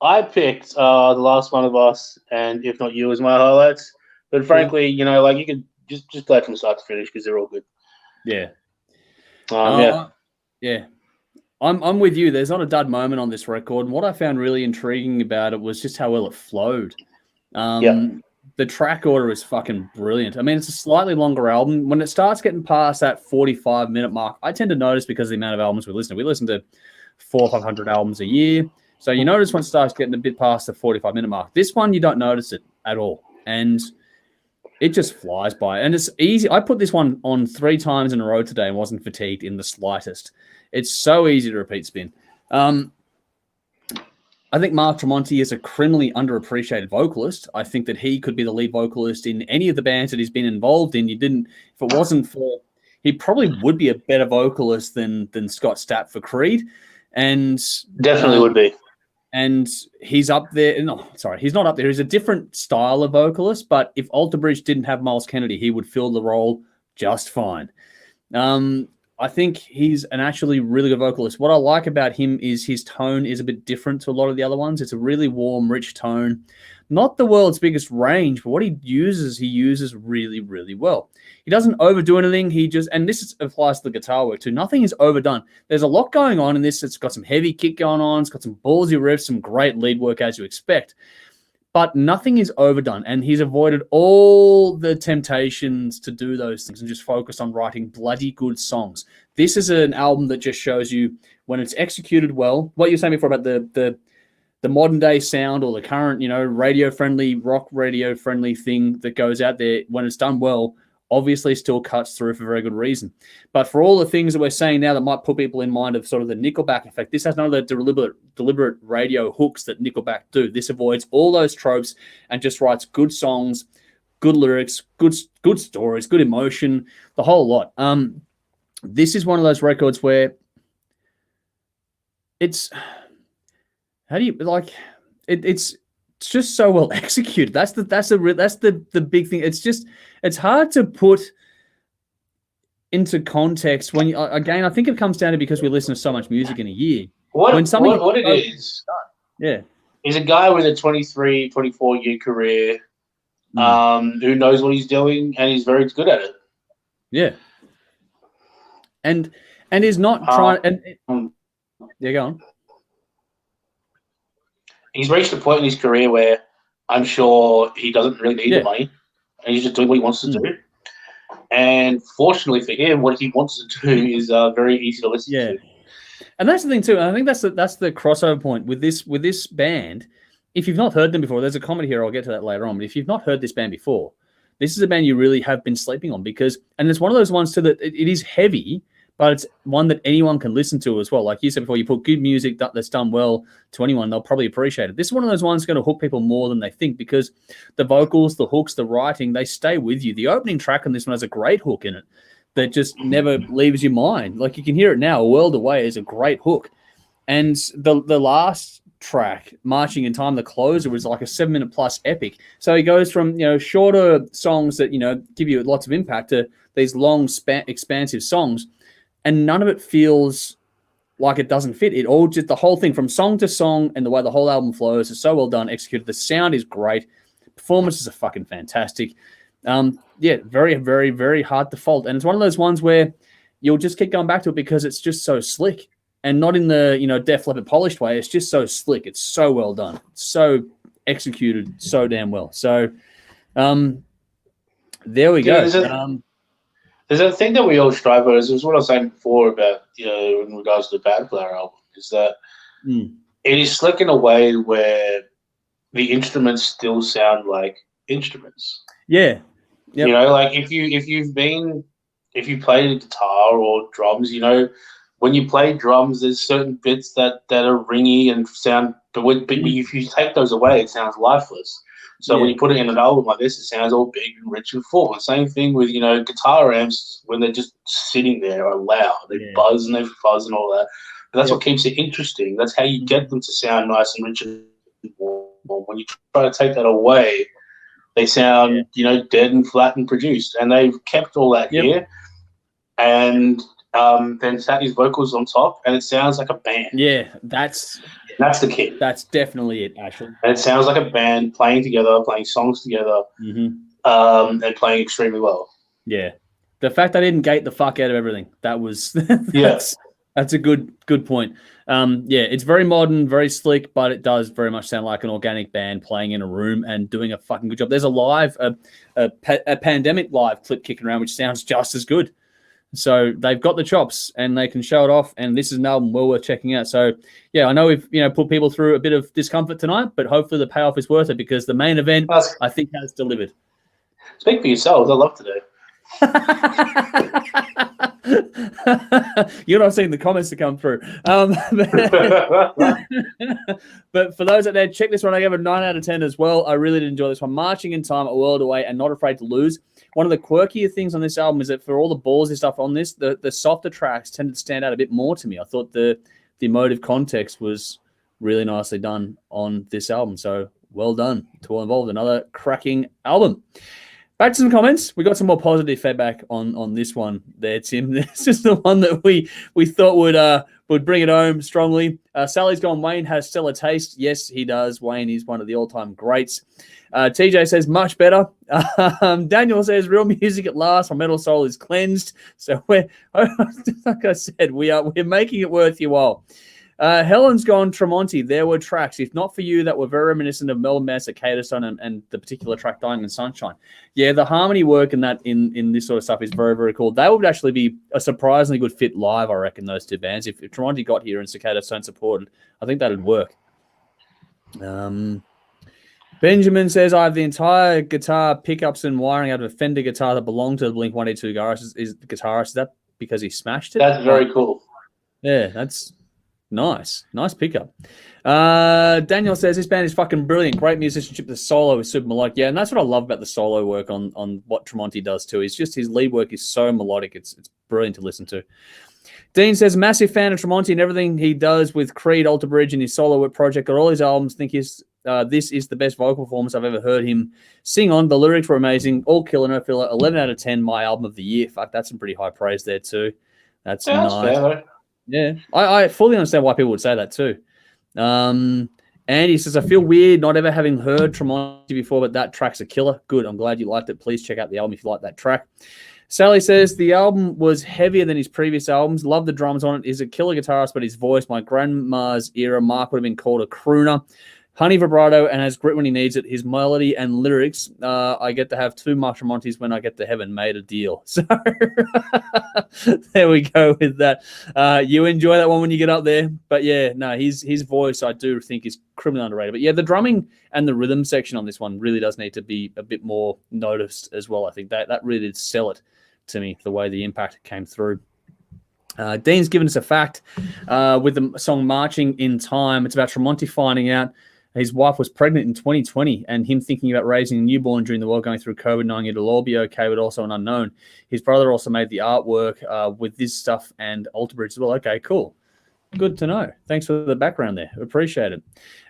I picked The Last One of Us and If Not You as my highlights. But frankly, you can just play from start to finish, because they're all good. Yeah. Yeah. I'm with you. There's not a dud moment on this record. And what I found really intriguing about it was just how well it flowed. the track order is fucking brilliant. I mean, it's a slightly longer album. When it starts getting past that 45-minute mark, I tend to notice because of the amount of albums we listen to. We listen to 400 or 500 albums a year. So you notice when it starts getting a bit past the 45-minute mark. This one, you don't notice it at all. And it just flies by. And it's easy. I put this one on 3 times in a row today and wasn't fatigued in the slightest. It's so easy to repeat spin. I think Mark Tremonti is a criminally underappreciated vocalist. I think that he could be the lead vocalist in any of the bands that he's been involved in. If it wasn't for, he probably would be a better vocalist than Scott Stapp for Creed. And definitely would be. And he's up there. No, sorry, he's not up there. He's a different style of vocalist, but if Alter Bridge didn't have Miles Kennedy, he would fill the role just fine. I think he's an actually really good vocalist. What I like about him is his tone is a bit different to a lot of the other ones. It's a really warm, rich tone. Not the world's biggest range, but what he uses really, really well. He doesn't overdo anything. And this applies to the guitar work too. Nothing is overdone. There's a lot going on in this. It's got some heavy kick going on. It's got some ballsy riffs, some great lead work as you expect. But nothing is overdone, and he's avoided all the temptations to do those things and just focus on writing bloody good songs. This is an album that just shows you when it's executed well. What you were saying before about the modern day sound or the current, radio-friendly, rock radio-friendly thing that goes out there, when it's done well, obviously still cuts through for very good reason. But for all the things that we're saying now that might put people in mind of sort of the Nickelback effect, this has none of the deliberate radio hooks that Nickelback do. This avoids all those tropes and just writes good songs, good lyrics, good stories, good emotion, the whole lot. This is one of those records where it's it's just so well executed. That's the big thing. It's hard to put into context when again, I think it comes down to because we listen to so much music in a year. What it is he's a guy with a 23, 24 year career who knows what he's doing, and he's very good at it. Yeah. And he's not trying go on. He's reached a point in his career where I'm sure he doesn't really need the money, and he's just doing what he wants to do. And fortunately for him, what he wants to do is very easy to listen to. And that's the thing too. And I think that's the crossover point with this band. If you've not heard them before, there's a comment here. I'll get to that later on. But if you've not heard this band before, this is a band you really have been sleeping on and it's one of those ones too that it is heavy, but it's one that anyone can listen to as well. Like you said before, you put good music that's done well to anyone, they'll probably appreciate it. This is one of those ones that's going to hook people more than they think because the vocals, the hooks, the writing, they stay with you. The opening track on this one has a great hook in it that just never leaves your mind. Like you can hear it now, A World Away is a great hook. And the last track, Marching in Time, the closer, was like a 7-minute plus epic. So he goes from shorter songs that give you lots of impact to these long expansive songs. And none of it feels like it doesn't fit. It all just the whole thing from song to song and the way the whole album flows is so well done, executed. The sound is great. Performances are fucking fantastic. Very, very, very hard to fault. And it's one of those ones where you'll just keep going back to it because it's just so slick and not in the, Def Leppard polished way. It's just so slick. It's so well done. It's so executed so damn well. So there we go. There's a thing that we all strive for. This is what I was saying before about, in regards to the Badflower album, is that it is slick in a way where the instruments still sound like instruments. Yeah. Yep. Like if you played a guitar or drums, when you play drums, there's certain bits that are ringy and sound, but if you take those away, it sounds lifeless. So when you put it in an album like this, it sounds all big and rich and full. The same thing with, guitar amps when they're just sitting there are loud. They buzz and they fuzz and all that. But that's what keeps it interesting. That's how you get them to sound nice and rich and warm. When you try to take that away, they sound, dead and flat and produced. And they've kept all that here. And then sat his vocals on top, and it sounds like a band. Yeah, that's the key. That's definitely it, actually. And it sounds like a band playing together, playing songs together, and playing extremely well. Yeah. The fact I didn't gate the fuck out of everything, that was... That's a good point. Yeah, it's very modern, very slick, but it does very much sound like an organic band playing in a room and doing a fucking good job. There's a pandemic live clip kicking around, which sounds just as good. So they've got the chops and they can show it off. And this is an album well worth checking out. So yeah, I know we've put people through a bit of discomfort tonight, but hopefully the payoff is worth it because the main event I think has delivered. Speak for yourselves. I love today. You're not seeing the comments to come through. But for those out there, check this one. I gave it a 9 out of 10 as well. I really did enjoy this one. Marching in Time, A World Away, and Not Afraid to Lose. One of the quirkier things on this album is that for all the ballsy stuff on this, the softer tracks tended to stand out a bit more to me. I thought the emotive context was really nicely done on this album. So well done to all involved. Another cracking album. Back to some comments. We got some more positive feedback on this one there, Tim. This is the one that we thought would bring it home strongly. Sally's gone, Wayne has stellar taste. Yes, he does. Wayne is one of the all-time greats. TJ says, much better. Daniel says, real music at last. My metal soul is cleansed. So we're, like I said, we're making it worth your while. Helen's gone, Tremonti, there were tracks, if not for you, that were very reminiscent of Melbourne Mass, Cicada Sun, and the particular track Diamond Sunshine. Yeah, the harmony work in that in this sort of stuff is very, very cool. They would actually be a surprisingly good fit live, I reckon, those two bands. If Tremonti got here and Cicada Sun supported, I think that'd work. Benjamin says, I have the entire guitar pickups and wiring out of a Fender guitar that belonged to the Blink-182 guitarist. Is the guitarist, is that because he smashed it? That's very cool. Yeah, that's nice pickup. Daniel says this band is fucking brilliant. Great musicianship. The solo is super melodic. Yeah, and that's what I love about the solo work on what Tremonti does too. Is just his lead work is so melodic. It's brilliant to listen to. Dean says massive fan of Tremonti and everything he does with Creed, Alter Bridge, and his solo work project. Got all his albums. Think this is the best vocal performance I've ever heard him sing on. The lyrics were amazing. All killer, no filler. 11 out of 10. My album of the year. Fuck, that's some pretty high praise there too. That's nice. Fair. Yeah, I fully understand why people would say that too. Andy says, I feel weird not ever having heard Tremonti before, but that track's a killer. Good, I'm glad you liked it. Please check out the album if you like that track. Sally says, the album was heavier than his previous albums. Love the drums on it. He's a killer guitarist, but his voice, my grandma's era, Mark would have been called a crooner. Honey vibrato and has grit when he needs it. His melody and lyrics, I get to have 2 Tremontis when I get to heaven. Made a deal. So there we go with that. You enjoy that one when you get up there. But yeah, no, his voice I do think is criminally underrated. But yeah, the drumming and the rhythm section on this one really does need to be a bit more noticed as well. I think that really did sell it to me, the way the impact came through. Dean's given us a fact with the song Marching in Time. It's about Tremonti finding out his wife was pregnant in 2020 and him thinking about raising a newborn during the world going through COVID, knowing it'll all be okay, but also an unknown. His brother also made the artwork with this stuff and Alter Bridge as well. Okay, cool. Good to know. Thanks for the background there. Appreciate it.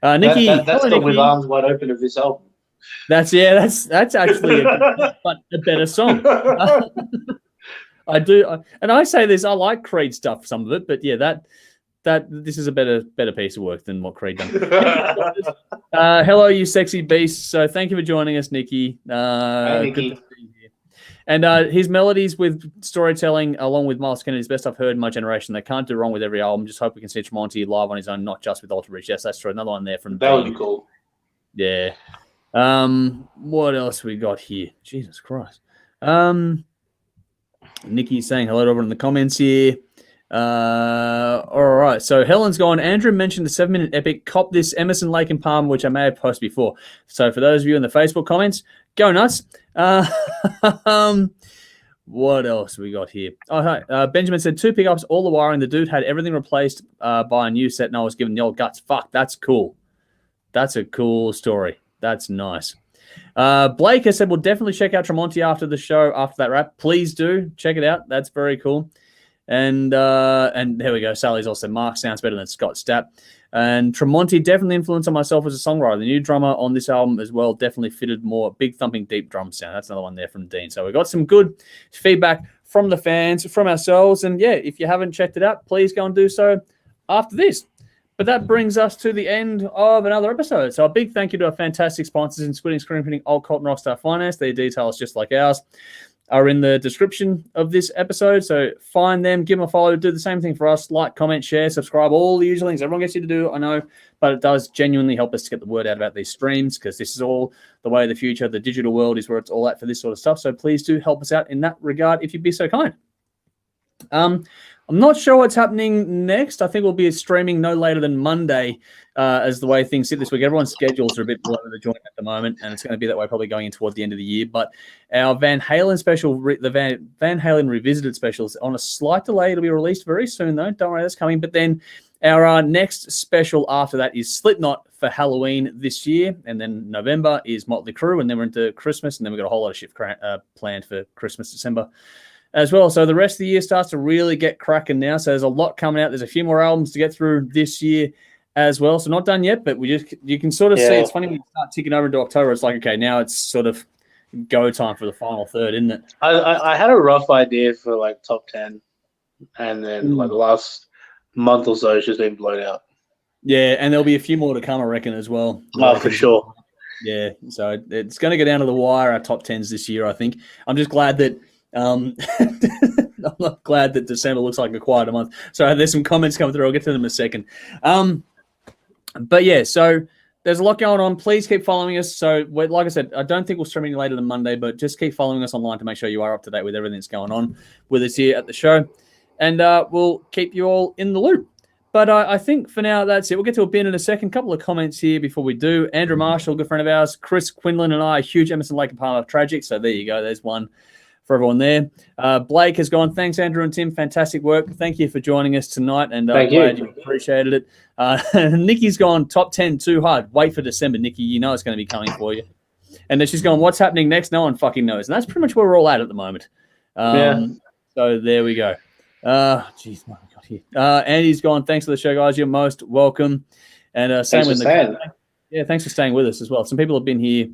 Nikki. That's the With Arms Wide Open of this album. That's actually a better song. I do. And I say this, I like Creed stuff, some of it, but yeah, that this is a better piece of work than what Creed done. Hello, you sexy beast. So thank you for joining us, Nikki. Hey, Nikki. Good to see you here. And his melodies with storytelling, along with Miles Kennedy's best I've heard in my generation. They can't do wrong with every album. Just hope we can see Tremonti live on his own, not just with Alter Bridge. Yes, that's true. Another one there from that would be cool. Yeah. What else we got here? Jesus Christ. Nikki's saying hello to everyone in the comments here. All right, so Helen's gone. Andrew mentioned the 7-minute epic. Cop this, Emerson, Lake and Palmer, which I may have posted before. So for those of you in the Facebook comments, go nuts. What else we got here? Oh, hi. Benjamin said 2 pickups, all the wiring. The dude had everything replaced by a new set, and I was given the old guts. Fuck, that's cool. That's a cool story. That's nice. Blake has said, we'll definitely check out Tremonti after the show, after that rap. Please do. Check it out. That's very cool. And there we go. Sally's also Mark sounds better than Scott Stapp. And Tremonti definitely influenced on myself as a songwriter. The new drummer on this album as well definitely fitted more big thumping deep drum sound. That's another one there from Dean. So we got some good feedback from the fans, from ourselves. And yeah, if you haven't checked it out, please go and do so after this. But that brings us to the end of another episode. So a big thank you to our fantastic sponsors in Squitting, Screen Printing, Old Cotton, Rockstar Finance. Their details just like ours. are in the description of this episode. So find them, give them a follow, do the same thing for us. Like, comment, share, subscribe, all the usual things everyone gets you to do, I know. But it does genuinely help us to get the word out about these streams because this is all the way of the future. The digital world is where it's all at for this sort of stuff. So please do help us out in that regard if you'd be so kind. I'm not sure what's happening next. I think we'll be streaming no later than Monday as the way things sit this week. Everyone's schedules are a bit below the joint at the moment, and it's going to be that way probably going in toward the end of the year. But our Van Halen special, the Van Halen Revisited specials, on a slight delay. It'll be released very soon, though. Don't worry, that's coming. But then our next special after that is Slipknot for Halloween this year, and then November is Motley Crue, and then we're into Christmas, and then we've got a whole lot of shit planned for Christmas, December as well. So the rest of the year starts to really get cracking now. So there's a lot coming out. There's a few more albums to get through this year as well. So not done yet, but you can sort of see, it's funny when you start ticking over into October, it's like, okay, now it's sort of go time for the final third, isn't it? I had a rough idea for like top 10, and then like the last month or so it's just been blown out. Yeah, and there'll be a few more to come, I reckon, as well. Oh, for sure. Yeah, so it's going to go down to the wire, our top 10s this year, I think. I'm just glad that I'm not glad that December looks like a quieter month. So there's some comments coming through. I'll get to them in a second. But yeah, so there's a lot going on. Please keep following us. So like I said, I don't think we'll stream any later than Monday, but just keep following us online to make sure you are up to date with everything that's going on with us here at the show. And we'll keep you all in the loop. But I think for now, that's it. We'll get to a bin in a second. Couple of comments here before we do. Andrew Marshall, a good friend of ours. Chris Quinlan and I, huge Emerson, Lake and Palmer tragic. So there you go. There's one for everyone there. Blake has gone, thanks, Andrew and Tim. Fantastic work. Thank you for joining us tonight, and I'm glad you appreciated it. Nikki's gone, top 10 too hard. Wait for December, Nikki. You know it's going to be coming for you. And then she's gone, what's happening next? No one fucking knows. And that's pretty much where we're all at the moment. So there we go. Jeez, my God. Here. Andy's gone, thanks for the show, guys. You're most welcome. And same with thanks for staying with us as well. Some people have been here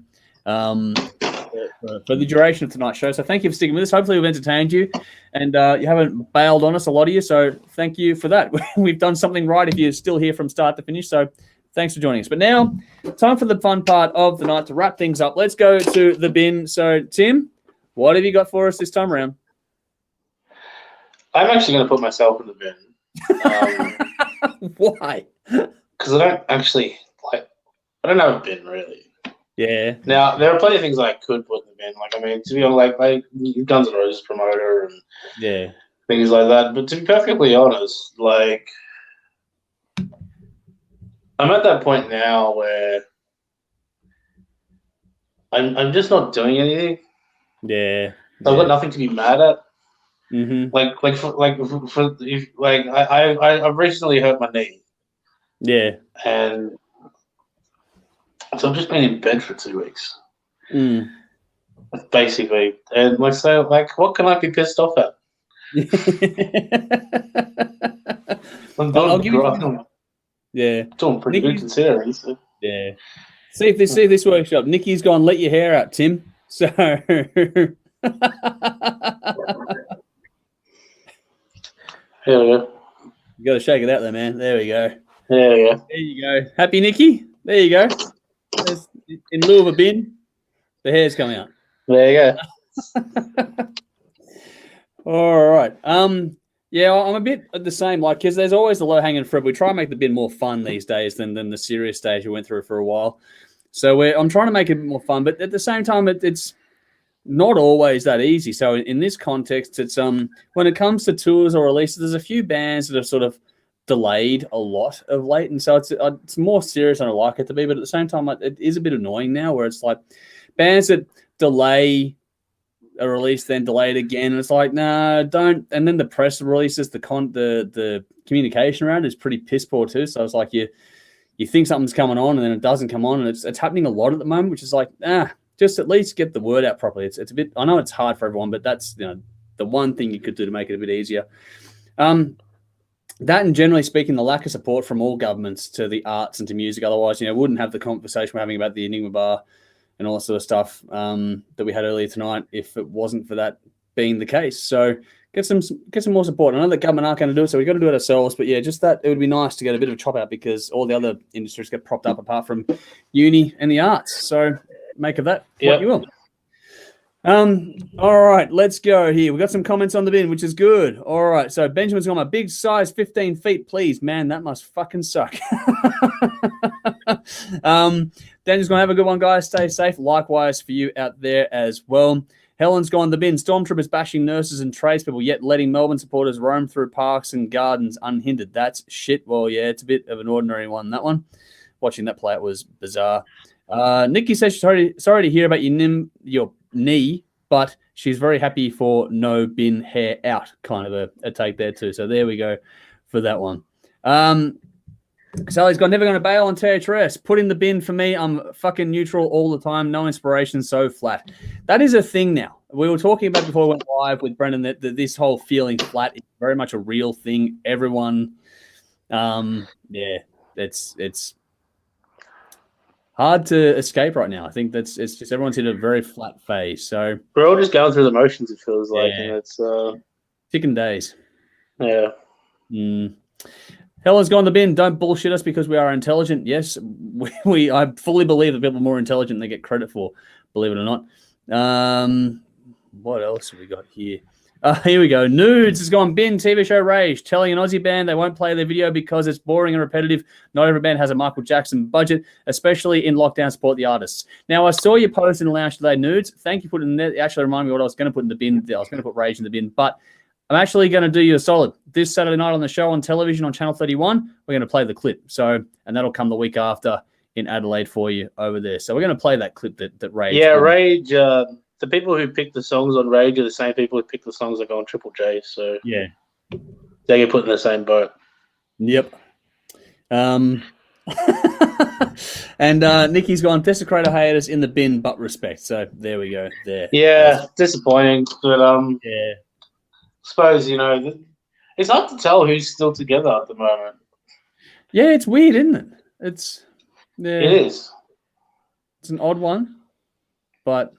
for the duration of tonight's show. So thank you for sticking with us. Hopefully we've entertained you, and you haven't bailed on us, a lot of you. So thank you for that. We've done something right if you're still here from start to finish. So thanks for joining us. But now, time for the fun part of the night to wrap things up. Let's go to the bin. So Tim, what have you got for us this time around? I'm actually going to put myself in the bin. Why? Because I don't have a bin really. Yeah. Now there are plenty of things I could put in the bin. Like, I mean, to be honest, like Guns N' Roses promoter and things like that. But to be perfectly honest, like, I'm at that point now where I'm just not doing anything. Yeah. So I've got nothing to be mad at. Mm-hmm. I've recently hurt my knee. Yeah. And so I've just been in bed for 2 weeks. Basically. And what can I be pissed off at? I'm doing pretty good considering. So. Yeah. See if this workshop. Nikki's gone, let your hair out, Tim. So There we go. You got to shake it out there, man. There we go. There we go. There you go. Happy Nikki? There you go. In lieu of a bin, the hair's coming out. There you go. All right. Yeah, I'm a bit the same, like, because there's always the low-hanging fruit. We try and make the bin more fun these days than the serious stage we went through for a while. So I'm trying to make it a bit more fun, but at the same time, it's not always that easy. So in this context, it's when it comes to tours or releases, there's a few bands that have sort of delayed a lot of late, and so it's more serious than I like it to be. But at the same time, it is a bit annoying now, where it's like bands that delay a release, then delay it again, and it's like, nah, don't. And then the press releases, the communication around it is pretty piss poor too. So it's like you think something's coming on, and then it doesn't come on, and it's happening a lot at the moment, which is like, just at least get the word out properly. It's a bit. I know it's hard for everyone, but that's the one thing you could do to make it a bit easier. That, and generally speaking, the lack of support from all governments to the arts and to music. Otherwise, wouldn't have the conversation we're having about the Enigma bar and all that sort of stuff that we had earlier tonight if it wasn't for that being the case. So get some more support. I know the government aren't going to do it, so we've got to do it ourselves. But yeah, just that it would be nice to get a bit of a chop out, because all the other industries get propped up apart from uni and the arts. So make of that what you will. All right, let's go here. We got some comments on the bin, which is good. All right, so Benjamin's got my big size, 15 feet, please. Man, that must fucking suck. Daniel's gonna have a good one, guys. Stay safe. Likewise for you out there as well. Helen's gone the bin. Stormtroopers bashing nurses and tradespeople, yet letting Melbourne supporters roam through parks and gardens unhindered. That's shit. Well, yeah, it's a bit of an ordinary one, that one. Watching that play out was bizarre. Nikki says she's sorry to hear about your knee, but she's very happy for no bin hair out. Kind of a take there too. So there we go for that one. Sally's gone, never going to bail on THRS. Put in the bin for me. I'm fucking neutral all the time. No inspiration, so flat. That is a thing now. We were talking about before we went live with Brendan that this whole feeling flat is very much a real thing. Everyone, it's hard to escape right now. I think it's just everyone's in a very flat phase. So we're all just going through the motions, it feels like, and it's ticking days. Yeah. Helen's gone the bin. Don't bullshit us because we are intelligent. Yes, I fully believe that people are more intelligent than they get credit for, believe it or not. What else have we got here? Here we go. Nudes has gone bin. TV show Rage telling an Aussie band they won't play their video because it's boring and repetitive. Not every band has a Michael Jackson budget, especially in lockdown. Support the artists. Now, I saw your post in the lounge today, Nudes. Thank you for putting in there. It actually reminded me what I was going to put in the bin. I was going to put Rage in the bin, but I'm actually going to do you a solid. This Saturday night on the show on television on Channel 31, we're going to play the clip. So, and that'll come the week after in Adelaide for you over there. So we're going to play that clip that Rage. Yeah, Rage. The people who pick the songs on Rage are the same people who pick the songs that go on Triple J. So yeah, they get put in the same boat. Yep. And Nikki's gone Desecrator hiatus in the bin, but respect. So there we go. There. Yeah, disappointing, but yeah. I suppose, it's hard to tell who's still together at the moment. Yeah, it's weird, isn't it? It is. It's an odd one, but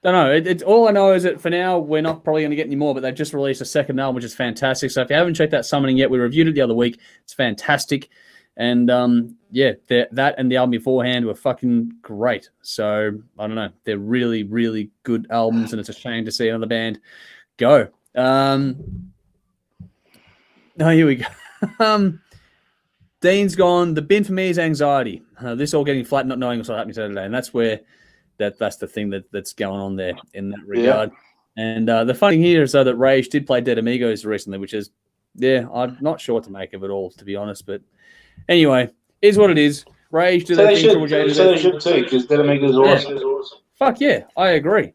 don't know. It's all I know is that for now we're not probably going to get any more. But they've just released a second album, which is fantastic. So if you haven't checked out Summoning yet, we reviewed it the other week. It's fantastic, and that and the album beforehand were fucking great. So I don't know. They're really, really good albums, and it's a shame to see another band go. Here we go. Dean's gone. The bin for me is anxiety. This all getting flat, not knowing what's happening Saturday, and that's where that's the thing that's going on there in that regard. Yeah. And the funny thing here is that Rage did play Dead Amigos recently, which is I'm not sure what to make of it all, to be honest. But anyway, is what it is. Rage do that thing. So they should too, because Dead Amigos is awesome. Fuck yeah, I agree.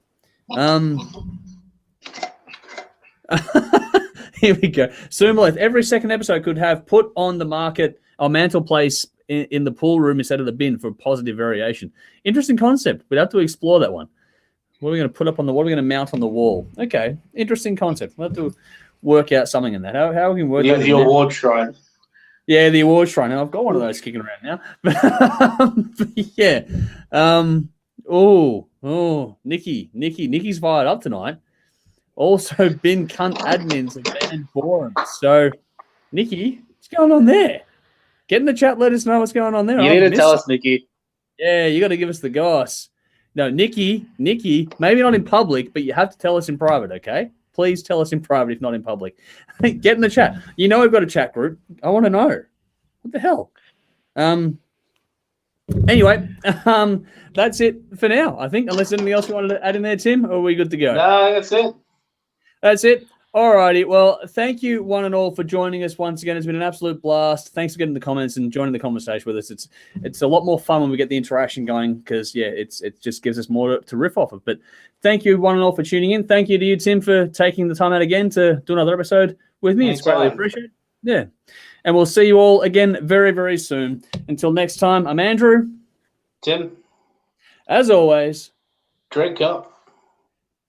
Here we go. Sumalith, every second episode could have put on the market or mantelpiece in the pool room instead of the bin for positive variation. Interesting concept. We'd have to explore that one. What are we going to put up on what are we going to mount on the wall? Okay, interesting concept. We'll have to work out something in that. How we can work out the award shrine. Yeah, the award shrine. I've got one of those kicking around now. But yeah. Nikki's fired up tonight. Also, bin cunt admins and banned forums. So, Nikki, what's going on there? Get in the chat. Let us know what's going on there. You need to tell us, Nikki. Yeah, you got to give us the goss. No, Nikki, maybe not in public, but you have to tell us in private, okay? Please tell us in private if not in public. Get in the chat. You know we've got a chat group. I want to know. What the hell? Anyway, that's it for now, I think. Unless anything else you wanted to add in there, Tim, or are we good to go? No, that's it. That's it. All righty. Well, thank you one and all for joining us once again. It's been an absolute blast. Thanks for getting the comments and joining the conversation with us. It's a lot more fun when we get the interaction going because, it just gives us more to riff off of. But thank you one and all for tuning in. Thank you to you, Tim, for taking the time out again to do another episode with me. It's greatly appreciated. Yeah. And we'll see you all again very, very soon. Until next time, I'm Andrew. Tim. As always, drink up.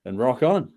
And rock on.